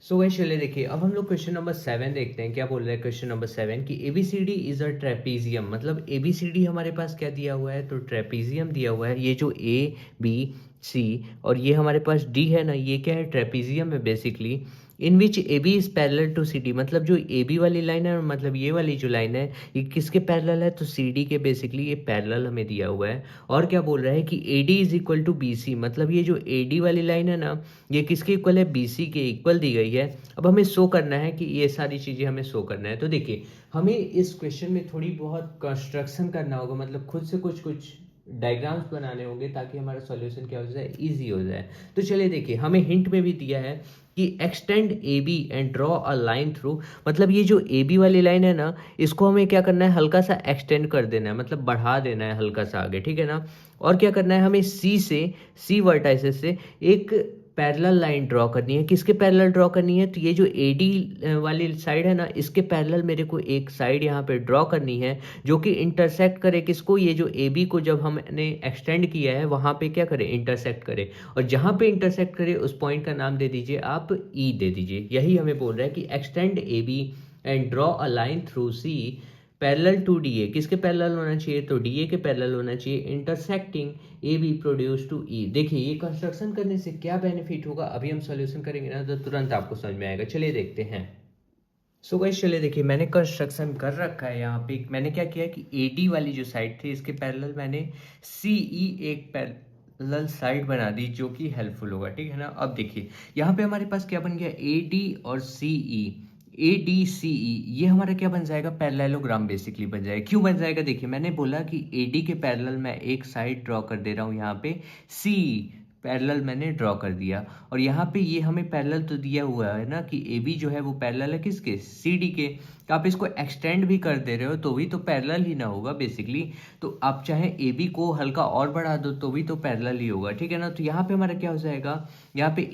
So guys चलिए देखिए अब हम लोग क्वेश्चन नंबर 7 देखते हैं। क्या बोल रहा है क्वेश्चन नंबर 7 कि एबीसीडी इज अ ट्रेपीजियम, मतलब एबीसीडी हमारे पास क्या दिया हुआ है, तो ट्रेपीजियम दिया हुआ है। ये जो ए बी सी और ये हमारे पास डी है ना, ये क्या है, ट्रेपीजियम है basically. In which A B is parallel to C D, मतलब जो ए बी वाली लाइन है, मतलब ये वाली जो लाइन है ये किसके पैरेलल है, तो सी डी के, बेसिकली ये पैरेलल हमें दिया हुआ है। और क्या बोल रहा है कि A D is equal to B C, मतलब ये जो ए डी वाली लाइन है ना ये किसके इक्वल है, बी सी के इक्वल दी गई है। अब हमें शो करना है कि ये सारी चीज़ें हमें शो करना है। तो देखिए हमें इस क्वेश्चन में थोड़ी बहुत कंस्ट्रक्शन करना होगा, मतलब खुद से कुछ डायग्राम्स बनाने होंगे ताकि हमारा सॉल्यूशन क्या हो जाए, इजी हो जाए। तो चलिए देखिए हमें हिंट में भी दिया है कि extend A B and draw a line through, मतलब ये जो ए बी वाली लाइन है ना इसको हमें क्या करना है, हल्का सा एक्सटेंड कर देना है, मतलब बढ़ा देना है हल्का सा आगे, ठीक है ना। और क्या करना है, हमें सी वर्टाइसेस से एक पैरेलल लाइन ड्रॉ करनी है। किसके पैरेलल ड्रॉ करनी है, तो ये जो ए डी वाली साइड है ना इसके पैरेलल मेरे को एक साइड यहाँ पे ड्रॉ करनी है जो कि इंटरसेक्ट करे किसको, ये जो ए बी को जब हमने एक्सटेंड किया है वहाँ पे क्या करे, इंटरसेक्ट करे। और जहाँ पे इंटरसेक्ट करे उस पॉइंट का नाम दे दीजिए आप ई दे दीजिए। यही हमें बोल रहा है कि extend A B and draw a line through C parallel to D A, किसके पैरेलल होना चाहिए, तो डी ए के पैरेलल होना चाहिए, intersecting A B produce to E. देखिए ये कंस्ट्रक्शन करने से क्या बेनिफिट होगा, अभी हम सॉल्यूशन करेंगे ना तो तुरंत आपको समझ में आएगा। चलिए देखते हैं। सो गाइस चलिए देखिए मैंने कंस्ट्रक्शन कर रखा है यहाँ पे। मैंने क्या किया कि एडी वाली जो साइड थी इसके पैरेलल मैंने सीई एक पैरेलल साइड बना दी जो कि हेल्पफुल होगा, ठीक है ना। अब देखिए यहाँ पे हमारे पास क्या बन गया, एडी और सीई, ए डी सी ई, ये हमारा क्या बन जाएगा, पैरेललोग्राम बेसिकली बन जाएगा। क्यों बन जाएगा, देखिए मैंने बोला कि एडी के पैरेलल मैं एक साइड ड्रॉ कर दे रहा हूँ यहाँ पे, सी पैरेलल मैंने ड्रॉ कर दिया, और यहाँ पे ये हमें पैरेलल तो दिया हुआ है ना कि ए बी जो है वो पैरेलल है किसके, सी डी के। तो आप इसको एक्सटेंड भी कर दे रहे हो तो भी तो पैरेलल ही ना होगा बेसिकली। तो आप चाहे ए बी को हल्का और बढ़ा दो तो भी तो पैरेलल ही होगा, ठीक है ना। तो यहाँ पे हमारा क्या हो जाएगा, यहाँ पे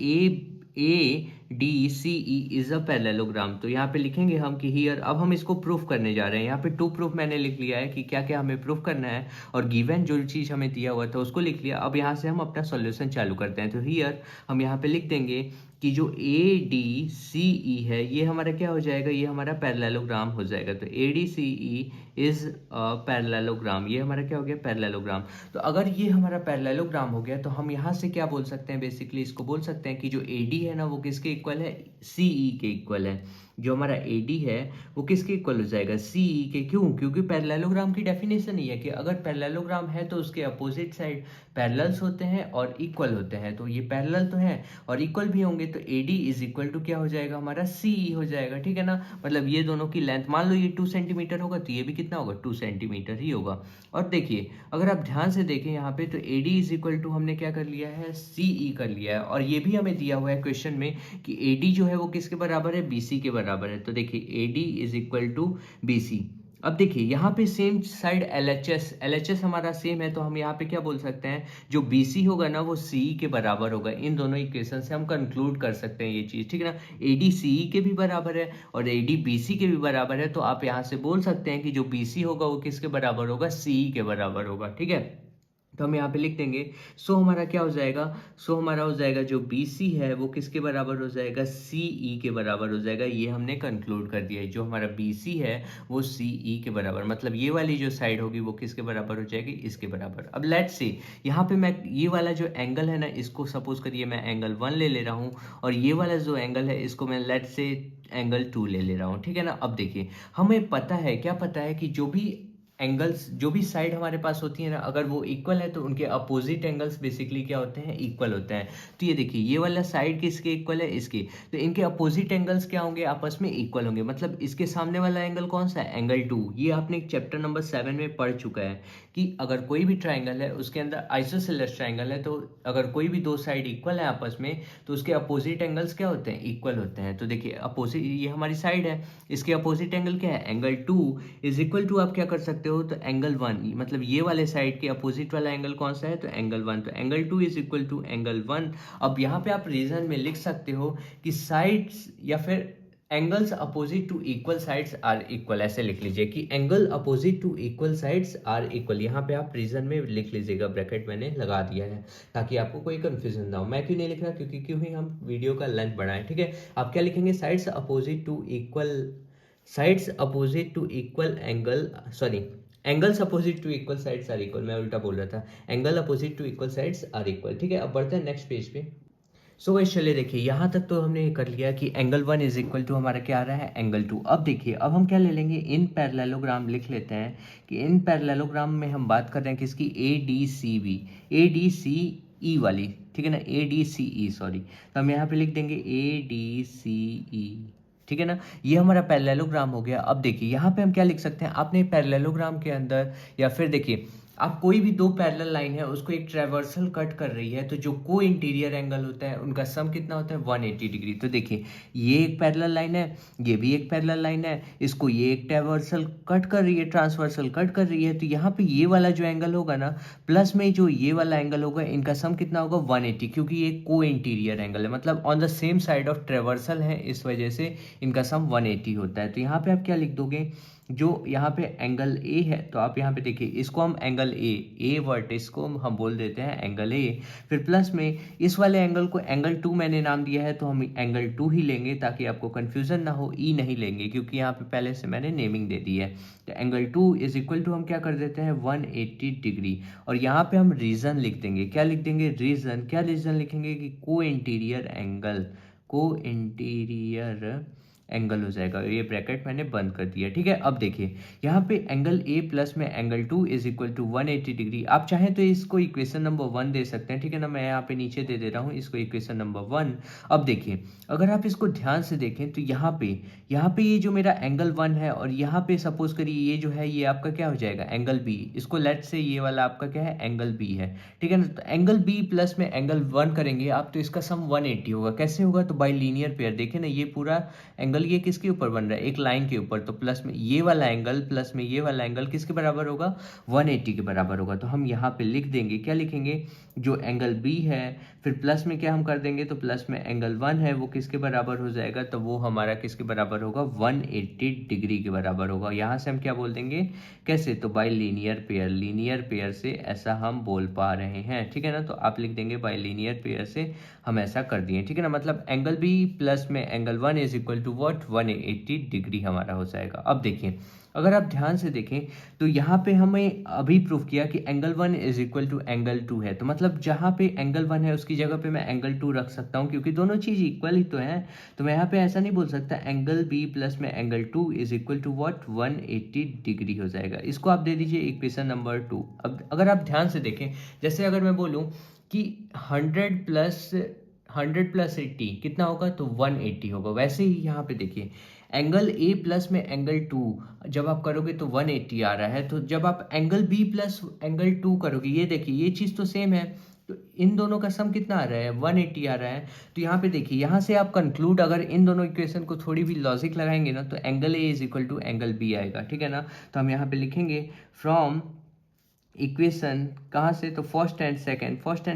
A D C E is a parallelogram. तो यहाँ पे लिखेंगे हम कि हियर, अब हम इसको प्रूफ करने जा रहे हैं। यहाँ पे टू प्रूफ मैंने लिख लिया है कि क्या क्या हमें प्रूफ करना है, और गिवन जो चीज़ हमें दिया हुआ था उसको लिख लिया। अब यहाँ से हम अपना सॉल्यूशन चालू करते हैं। तो हियर हम यहाँ पे लिख देंगे कि जो ए डी सी ई है ये हमारा क्या हो जाएगा, ये हमारा पैरेललोग्राम हो जाएगा। तो A D C E is parallelogram, ये हमारा क्या हो गया, पैरेललोग्राम। तो अगर ये हमारा पैरेललोग्राम हो गया तो हम यहाँ से क्या बोल सकते हैं, बेसिकली इसको बोल सकते हैं कि जो ए डी है ना वो किसके इक्वल है, सी ई के इक्वल है। जो हमारा ए डी है वो किसके इक्वल हो जाएगा, सी ई के। क्यों, क्योंकि पैरेललोग्राम की डेफिनेशन ही है कि अगर पैरेललोग्राम है तो उसके अपोजिट साइड पैरेलल्स होते हैं और इक्वल होते हैं। तो ये पैरेलल तो है और इक्वल भी होंगे, तो A D is equal to क्या हो जाएगा, हमारा सी ई हो जाएगा, ठीक है ना। मतलब ये दोनों की लेंथ, मान लो ये 2 सेंटीमीटर होगा तो ये भी कितना होगा, 2 सेंटीमीटर ही होगा। और देखिए अगर आप ध्यान से देखें यहाँ पे, तो A D is equal to हमने क्या कर लिया है, सी ई कर लिया है। और ये भी हमें दिया हुआ है क्वेश्चन में कि ए डी जो है वो किसके बराबर है, बी सी के बराबर है। तो देखिए A D is equal to B C. अब देखिए यहाँ पे same side L H S हमारा सेम है, तो हम यहाँ पे क्या बोल सकते हैं, जो बी सी होगा ना वो सी के बराबर होगा। इन दोनों इक्वेशन से हम कंक्लूड कर सकते हैं ये चीज़, ठीक है ना। ए डी सी के भी बराबर है और ए डी बी सी के भी बराबर है, तो आप यहाँ से बोल सकते हैं कि जो बी सी होगा वो किसके बराबर होगा, सी के बराबर होगा, ठीक है। तो हम यहाँ पे लिख देंगे, सो हमारा क्या हो जाएगा, सो हमारा हो जाएगा जो बी सी है वो किसके बराबर हो जाएगा, सी ई के बराबर हो जाएगा। ये हमने कंक्लूड कर दिया है, जो हमारा बी सी है वो सी ई के बराबर, मतलब ये वाली जो साइड होगी वो किसके बराबर हो जाएगी, इसके बराबर। अब लेट्स सी, यहाँ पे मैं ये वाला जो एंगल है ना इसको सपोज करिए मैं एंगल 1 ले ले रहा हूँ, और ये वाला जो एंगल है इसको मैं लेट्स से एंगल 2 ले ले रहा हूँ, ठीक है ना। अब देखिए हमें पता है, क्या पता है कि जो भी एंगल्स, जो भी साइड हमारे पास होती है ना, अगर वो इक्वल है तो उनके अपोजिट एंगल्स बेसिकली क्या होते हैं, इक्वल होते हैं। तो ये देखिए ये वाला साइड किसके इक्वल है, इसके। तो इनके अपोजिट एंगल्स क्या होंगे, आपस में इक्वल होंगे। मतलब इसके सामने वाला एंगल कौन सा है, एंगल 2। ये आपने चैप्टर नंबर 7 में पढ़ चुका है कि अगर कोई भी ट्राइंगल है उसके अंदर आइसोसेलेस ट्राइंगल है, तो अगर कोई भी दो साइड इक्वल है आपस में तो उसके अपोजिट एंगल्स क्या होते हैं, इक्वल होते हैं। तो देखिए अपोजिट, ये हमारी साइड है, इसके अपोजिट एंगल क्या है, एंगल 2 इज इक्वल टू, आप क्या कर सकते हो, तो एंगल 1, मतलब ये वाले साइड के अपोजिट वाला एंगल कौन सा है, तो एंगल 1। तो angle 2 is equal to angle 1। अब यहाँ पे आप रीजन में लिख सकते हो कि साइड्स या फिर angles opposite to equal sides are equal, ऐसे लिख लीजिए कि angle opposite to equal sides are equal. यहाँ पे आप रीजन में लिख लीजिएगा, ब्रैकेट मैंने लगा दिया है ताकि आपको कोई कंफ्यूजन ना हो। मैं क्यों नहीं लिख रहा, क्योंकि क्यों ही हम वीडियो का लेंथ बढ़ाएं, ठीक है। आप क्या लिखेंगे, sides opposite to equal, sides opposite to equal angle, sorry angles opposite to equal sides are equal, मैं उल्टा बोल रहा था, angle opposite to equal sides are equal, ठीक है। अब बढ़ते हैं नेक्स्ट पेज पे। सो गाइस चलिए देखिए यहाँ तक तो हमने कर लिया कि एंगल 1 इज इक्वल टू हमारा क्या आ रहा है, एंगल 2। अब देखिए अब हम क्या ले लेंगे, इन पैरेललोग्राम लिख लेते हैं कि इन पैरेललोग्राम में हम बात कर रहे हैं किसकी, A D C B, A D C E वाली, ठीक है ना, ए डी सी ई सॉरी। तो हम यहाँ पे लिख देंगे ए डी सी ई, ठीक है ना। ये हमारा पैरेललोग्राम हो गया। अब देखिए यहाँ पे हम क्या लिख सकते हैं, आपने पैरेललोग्राम के अंदर, या फिर देखिए आप कोई भी दो पैरेलल लाइन है उसको एक ट्रैवर्सल कट कर रही है, तो जो को इंटीरियर एंगल होता है उनका सम कितना होता है, 180 डिग्री। तो देखिए ये एक पैरेलल लाइन है, ये भी एक पैरेलल लाइन है, इसको ये एक ट्रैवर्सल कट कर रही है, ट्रांसवर्सल कट कर रही है। तो यहाँ पे ये वाला जो एंगल होगा ना प्लस में जो ये वाला एंगल होगा, इनका सम कितना होगा, 180, क्योंकि ये को इंटीरियर एंगल है, मतलब on the same side of traversal है, इस वजह से इनका सम 180 होता है। तो यहाँ पे आप क्या लिख दोगे, जो यहाँ पे एंगल ए है, तो आप यहाँ पे देखिए इसको हम एंगल ए वर्टिस को हम बोल देते हैं एंगल ए, फिर प्लस में इस वाले एंगल को एंगल 2 मैंने नाम दिया है, तो हम एंगल 2 ही लेंगे ताकि आपको कंफ्यूजन ना हो, ई नहीं लेंगे क्योंकि यहाँ पे पहले से मैंने नेमिंग दे दी है। तो एंगल 2 इज इक्वल टू हम क्या कर देते हैं, 180 डिग्री। और यहाँ पे हम रीजन लिख देंगे, क्या लिख देंगे, रीजन। क्या रीजन लिखेंगे कि को इंटीरियर एंगल, को इंटीरियर एंगल हो जाएगा। ये ब्रैकेट मैंने बंद कर दिया, ठीक है। अब देखिए यहाँ पे एंगल ए प्लस में angle 2 is equal to 180 degree. आप चाहें तो इसको इक्वेशन नंबर 1 दे सकते हैं, ठीक है ना। मैं यहाँ पे नीचे दे रहा हूँ इसको इक्वेशन नंबर 1। अब देखिए अगर आप इसको ध्यान से देखें तो यहाँ पे ये जो मेरा एंगल 1 है और यहाँ पे सपोज करिए ये जो है ये आपका क्या हो जाएगा, एंगल बी। इसको लेट से ये वाला आपका क्या है, एंगल बी है, ठीक है ना। तो एंगल बी प्लस में एंगल 1 करेंगे आप तो इसका सम 180 होगा। कैसे होगा, तो बाई लीनियर पेयर। देखिए ना ये पूरा एंगल ये किसके ऊपर बन रहा है, एक लाइन के ऊपर। तो प्लस में ये वाला एंगल प्लस में ये वाला एंगल किसके बराबर होगा, 180 के बराबर होगा। तो हम यहाँ पे लिख देंगे, क्या लिखेंगे, जो एंगल बी है फिर प्लस में क्या हम कर देंगे, तो प्लस में एंगल 1 है वो किसके बराबर हो जाएगा, तो वो हमारा किसके बराबर होगा, 180 डिग्री के बराबर होगा। यहाँ से हम क्या बोल देंगे, कैसे, तो बाय लीनियर पेयर से ऐसा हम बोल पा रहे हैं, ठीक है ना। तो आप लिख देंगे बाय लीनियर पेयर से हम ऐसा कर दिए, ठीक है ना। मतलब एंगल बी प्लस में angle 1 is equal to what, 180 degree हमारा हो जाएगा। अब देखिए अगर आप ध्यान से देखें तो यहाँ पे हमें अभी प्रूफ किया कि angle 1 is equal to angle 2 है। तो मतलब जहाँ पे एंगल 1 है उसकी जगह पे मैं एंगल 2 रख सकता हूँ, क्योंकि दोनों चीज़ इक्वल ही तो है। तो मैं यहाँ पे ऐसा नहीं बोल सकता एंगल बी प्लस में angle 2 is equal to what, 180 degree हो जाएगा। इसको आप दे दीजिए इक्वेशन नंबर 2। अब अगर आप ध्यान से देखें, जैसे अगर मैं बोलूँ कि 100 प्लस 80 कितना होगा, तो 180 होगा। वैसे ही यहाँ पे देखिए एंगल ए प्लस में एंगल 2 जब आप करोगे तो 180 आ रहा है। तो जब आप एंगल बी प्लस एंगल 2 करोगे, ये देखिए ये चीज़ तो सेम है, तो इन दोनों का सम कितना आ रहा है, 180 आ रहा है। तो यहाँ पे देखिए यहाँ से आप कंक्लूड अगर इन दोनों इक्वेशन को थोड़ी भी लॉजिक लगाएंगे ना, तो angle A is equal to angle B आएगा, ठीक है ना। तो हम यहाँ पे लिखेंगे फ्रॉम इक्वेशन कहाँ से, तो फर्स्ट एंड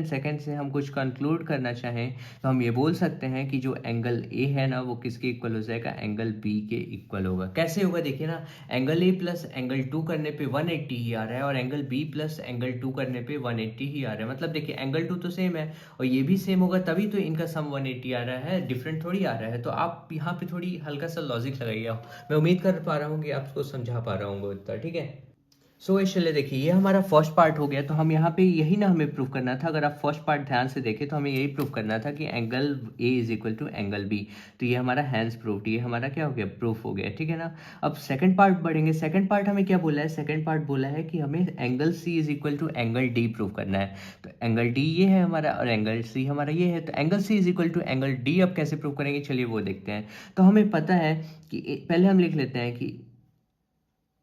सेकंड से हम कुछ कंक्लूड करना चाहें तो हम ये बोल सकते हैं कि जो एंगल ए है ना वो किसके इक्वल हो जाएगा, एंगल बी के इक्वल होगा। कैसे होगा, देखिए ना एंगल ए प्लस एंगल 2 करने पे 180 ही आ रहा है और एंगल बी प्लस एंगल 2 करने पे 180 ही आ रहा है। मतलब देखिए एंगल 2 तो सेम है और ये भी सेम होगा, तभी तो इनका सम 180 आ रहा है, डिफरेंट थोड़ी आ रहा है। तो आप यहाँ पे थोड़ी हल्का सा लॉजिक लगाइए। मैं उम्मीद कर पा रहा हूँ कि आपको समझा पा रहा हूँ इतना, ठीक है। सो चलिए देखिए ये हमारा फर्स्ट पार्ट हो गया। तो हम यहाँ पे यही ना हमें प्रूफ करना था, अगर आप फर्स्ट पार्ट ध्यान से देखें तो हमें यही प्रूफ करना था कि angle A is equal to angle B. तो ये हमारा हैंस प्रूफ, ये हमारा क्या हो गया, प्रूफ हो गया, ठीक है ना। अब सेकंड पार्ट बढ़ेंगे। सेकंड पार्ट हमें क्या बोला है, सेकंड पार्ट बोला है कि हमें angle C is equal to angle D proof करना है। तो एंगल डी ये है हमारा और एंगल सी हमारा ये है। तो angle C is equal to angle D अब कैसे प्रूफ करेंगे, चलिए वो देखते हैं। तो हमें पता है कि पहले हम लिख लेते हैं कि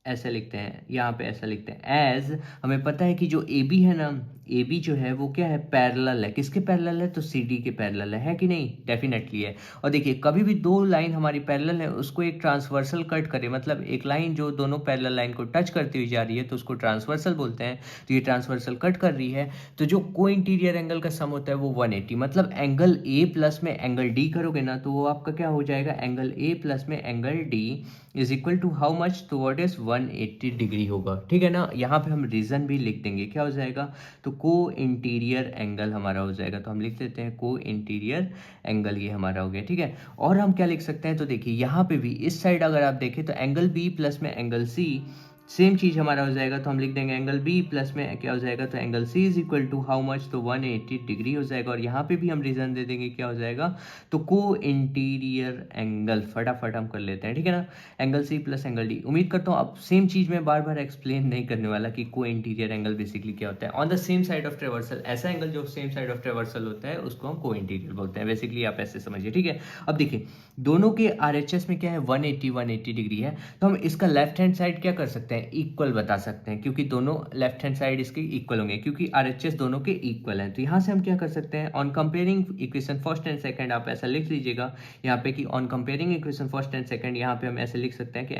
ऐसे लिखते हैं, यहाँ पे ऐसा लिखते हैं एज, हमें पता है कि जो ए बी है ना, ए बी जो है वो क्या है, पैरेलल है। किसके पैरेलल है, तो सी डी के पैरेलल है कि नहीं, डेफिनेटली है। और देखिए कभी भी दो लाइन हमारी पैरेलल है उसको एक ट्रांसवर्सल कट करे, मतलब एक लाइन जो दोनों पैरेलल लाइन को टच करती हुई जा रही है तो उसको ट्रांसवर्सल बोलते हैं। तो ये ट्रांसवर्सल कट कर रही है, तो जो को इंटीरियर एंगल का सम होता है वो 180। मतलब एंगल ए प्लस में एंगल डी करोगे ना तो वो आपका क्या हो जाएगा, एंगल ए प्लस में angle D is equal to how much, तो व्हाट इज 180 डिग्री होगा, ठीक है ना। यहाँ पे हम रीजन भी लिख देंगे, क्या हो जाएगा, तो को इंटीरियर एंगल हमारा हो जाएगा। तो हम लिख देते हैं को इंटीरियर एंगल, ये हमारा हो गया, ठीक है। और हम क्या लिख सकते हैं, तो देखिए यहाँ पे भी इस साइड अगर आप देखें तो एंगल बी प्लस में एंगल सी सेम चीज हमारा हो जाएगा। तो हम लिख देंगे एंगल बी प्लस में क्या हो जाएगा, तो angle C is equal to how much, तो 180 डिग्री हो जाएगा। और यहाँ पे भी हम रीजन दे देंगे, क्या हो जाएगा, तो को इंटीरियर एंगल। फटाफट हम कर लेते हैं, ठीक है ना, angle C plus angle D. उम्मीद करता हूँ अब सेम चीज में बार बार एक्सप्लेन नहीं करने वाला कि को इंटीरियर एंगल बेसिकली क्या होता है। On the same side of traversal, ऐसा एंगल जो सेम साइड ऑफ ट्रेवर्सल होता है उसको हम को इंटीरियर बोलते हैं। बेसिकली आप ऐसे समझिए, ठीक है। अब देखिए दोनों के आरएचएस में क्या है, 180 डिग्री है। तो हम इसका लेफ्ट हैंड साइड क्या कर सकते हैं, इक्वल बता सकते हैं, क्योंकि दोनों लेफ्ट हैंड साइड इसके इक्वल होंगे, क्योंकि आरएचएस दोनों के इक्वल हैं। तो यहाँ से हम क्या कर सकते हैं, on comparing equation first and second, आप ऐसा लिख लीजिएगा यहाँ पे कि on comparing equation first and second, यहाँ पे हम ऐसे लिख सकते हैं कि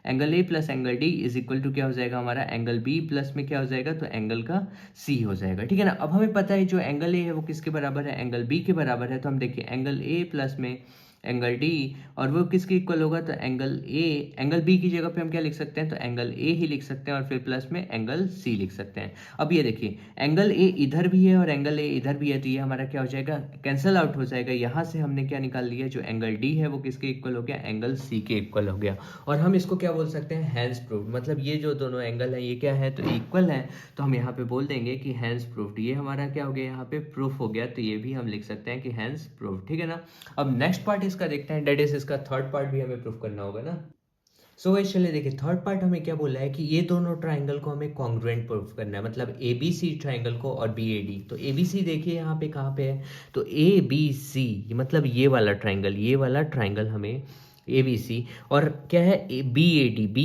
angle A plus angle D is equal to क्या हो जाएगा हमारा, एंगल बी प्लस में क्या हो जाएगा, तो एंगल का सी हो जाएगा, ठीक है ना। अब हमें पता है जो एंगल ए है वो किसके बराबर है, एंगल बी के बराबर है। तो हम देखिए एंगल ए प्लस में एंगल डी और वो किसके इक्वल होगा, तो एंगल बी की जगह पे हम क्या लिख सकते हैं, तो एंगल ए ही लिख सकते हैं और फिर प्लस में एंगल सी लिख सकते हैं। अब ये देखिए एंगल ए इधर भी है और एंगल ए इधर भी है, तो ये हमारा क्या हो जाएगा, कैंसल आउट हो जाएगा। यहाँ से हमने क्या निकाल लिया, जो एंगल डी है वो किसके इक्वल हो गया, एंगल सी के इक्वल हो गया। और हम इसको क्या क्या बोल सकते हैं, हैंस प्रूव्ड, मतलब ये जो दोनों एंगल है ये क्या है, तो इक्वल है, तो हम यहाँ पे बोल देंगे कि हैंस प्रूव्ड। ये हमारा क्या हो गया, यहाँ पे प्रूफ हो गया, तो ये भी हम लिख सकते हैं कि हैंस प्रूव्ड, ठीक है ना। अब नेक्स्ट पार्ट इसका देखते हैं, डेट इज इसका थर्ड पार्ट भी हमें प्रूफ करना होगा ना। सो गाइस चलिए देखिए, थर्ड पार्ट हमें क्या बोला है कि ये दोनों ट्राइंगल को हमें कॉन्ग्रुएंट प्रूफ करना है, मतलब ए बी सी ट्राइंगल को और बी ए डी। तो ए बी सी देखिए यहाँ पे कहाँ पे है, तो ए बी सी मतलब ये वाला ट्राइंगल हमें ए बी सी, और क्या है बी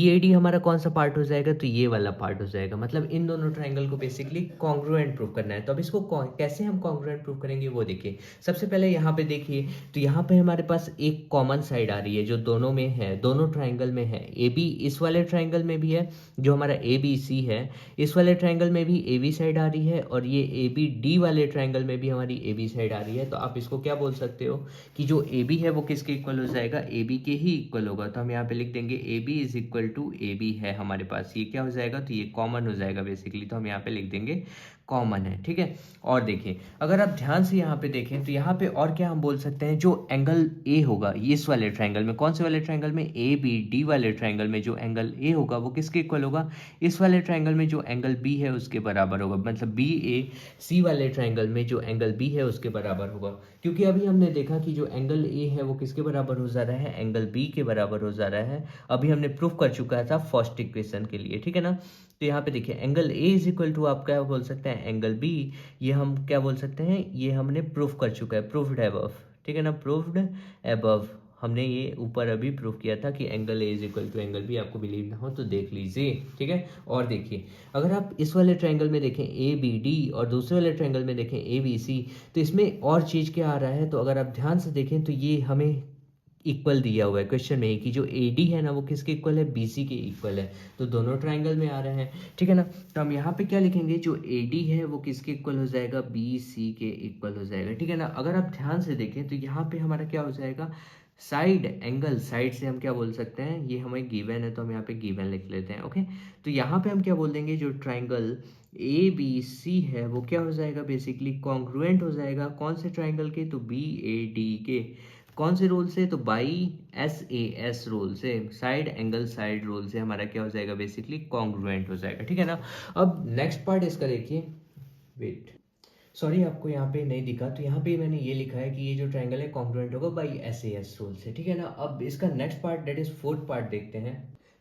ए डी हमारा कौन सा पार्ट हो जाएगा, तो ये वाला पार्ट हो जाएगा, मतलब इन दोनों ट्राइंगल को बेसिकली कॉन्ग्रुएंट प्रूफ करना है। तो अब इसको कैसे हम कॉन्ग्रुएंट प्रूफ करेंगे वो देखिए। सबसे पहले यहाँ पे देखिए, तो यहाँ पे हमारे पास एक कॉमन साइड आ रही है जो दोनों में है, दोनों ट्राइंगल में है। ए बी इस वाले ट्राइंगल में भी है, जो हमारा ए बी सी है, इस वाले ट्राइंगल में भी ए बी साइड आ रही है, और ये ए बी डी वाले ट्राइंगल में भी हमारी ए बी साइड आ रही है। तो आप इसको क्या बोल सकते हो कि जो ए बी है वो किसके इक्वल हो जाएगा, ए बी के ही इक्वल होगा। तो हम यहाँ पे लिख देंगे A B is equal to A B है हमारे पास, ये क्या हो जाएगा, तो ये कॉमन हो जाएगा बेसिकली, तो हम यहाँ पे लिख देंगे कॉमन है, ठीक है। और देखिए अगर आप ध्यान से यहाँ पे देखें तो यहाँ पे और क्या हम बोल सकते हैं, जो एंगल ए होगा इस वाले ट्राइंगल में, कौन से वाले ट्राइंगल में, ए बी डी वाले ट्राइंगल में जो एंगल ए होगा वो किसके इक्वल होगा, इस वाले ट्राइंगल में जो एंगल बी है उसके बराबर होगा, मतलब बी ए सी वाले ट्राइंगल में जो एंगल बी है उसके बराबर होगा। क्योंकि अभी हमने देखा कि जो एंगल ए है वो किसके बराबर हो जा रहा है, एंगल बी के बराबर हो जा रहा है। अभी हमने प्रूफ कर चुका था फर्स्ट इक्वेशन के लिए, ठीक है ना। तो यहाँ पे देखिए angle A is equal to आप क्या बोल सकते हैं, एंगल बी, ये हम क्या बोल सकते हैं, ये हमने प्रूफ कर चुका है, प्रूफ्ड एबव, ठीक है ना, प्रूफ्ड एबव। हमने ये ऊपर अभी प्रूफ किया था कि angle A is equal to angle B, आपको बिलीव ना हो तो देख लीजिए, ठीक है। और देखिए अगर आप इस वाले ट्रायंगल में देखें ए बी डी और दूसरे वाले ट्रायंगल में देखें ए बी सी, तो इसमें और चीज़ क्या आ रहा है, तो अगर आप ध्यान से देखें तो ये हमें इक्वल दिया हुआ है क्वेश्चन में कि जो ए डी है ना वो किसके इक्वल है, बी सी के इक्वल है। तो दोनों ट्राइंगल में आ रहे हैं, ठीक है ना। तो हम यहाँ पे क्या लिखेंगे, जो ए डी है वो किसके इक्वल हो जाएगा, बी सी के इक्वल हो जाएगा, ठीक है ना। अगर आप ध्यान से देखें तो यहाँ पे हमारा क्या हो जाएगा, साइड एंगल, साइड से हम क्या बोल सकते हैं, ये हमें गिवन है तो हम यहाँ पे गिवन लिख लेते हैं, ओके। तो यहाँ पे हम क्या बोल देंगे, जो ट्राइंगल ए बी सी है वो क्या हो जाएगा, बेसिकली कॉन्ग्रुएंट हो जाएगा कौन से ट्राइंगल के, तो बी ए डी के। कौन से रूल से, तो by S A S rule से, साइड एंगल साइड रूल से हमारा क्या हो जाएगा, बेसिकली कॉन्ग्रुएंट हो जाएगा, ठीक है ना। अब नेक्स्ट पार्ट इसका देखिए, वेट सॉरी आपको यहाँ पे नहीं दिखा, तो यहाँ पे मैंने ये लिखा है कि ये जो ट्रायंगल है कॉन्ग्रुएंट होगा by S A S rule से, ठीक है ना। अब इसका next part that is fourth part देखते हैं।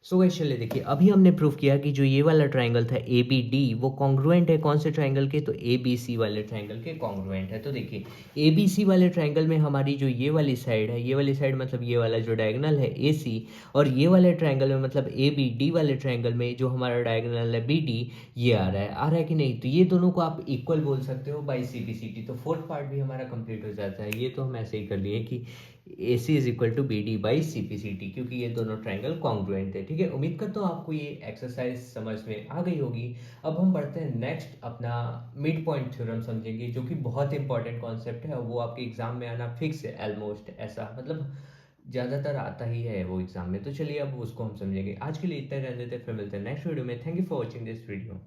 सो गाइस चलिए देखिए, अभी हमने प्रूफ किया कि जो ये वाला ट्रायंगल था ए बी डी वो कॉन्ग्रुएंट है कौन से ट्रायंगल के, तो ए बी सी वाले ट्रायंगल के कॉन्ग्रुएंट है। तो देखिए ए बी सी वाले ट्रायंगल में हमारी जो ये वाली साइड है, ये वाली साइड मतलब ये वाला जो डायगोनल है ए सी, और ये वाले ट्रायंगल में मतलब ए बी डी वाले ट्रायंगल में जो हमारा डायगोनल है बी डी, ये आ रहा है कि नहीं, तो ये दोनों को आप इक्वल बोल सकते हो by C B C T. तो फोर्थ पार्ट भी हमारा कंप्लीट हो जाता है। ये तो हम ऐसे ही कर लिए कि A C is equal to B D by C P C T, क्योंकि ये दोनों ट्राइंगल कॉन्ग्रुएंट है, ठीक है। उम्मीद करता हूँ आपको ये एक्सरसाइज समझ में आ गई होगी। अब हम बढ़ते हैं नेक्स्ट, अपना मिड पॉइंट थ्योरम समझेंगे, जो कि बहुत इंपॉर्टेंट कॉन्सेप्ट है, वो आपके एग्जाम में आना फिक्स है, ऑलमोस्ट ऐसा मतलब ज़्यादातर आता ही है वो एग्जाम में। तो चलिए अब उसको हम समझेंगे। आज के लिए इतना रहने देते, फिर मिलते हैं नेक्स्ट वीडियो में। Thank you for watching this video.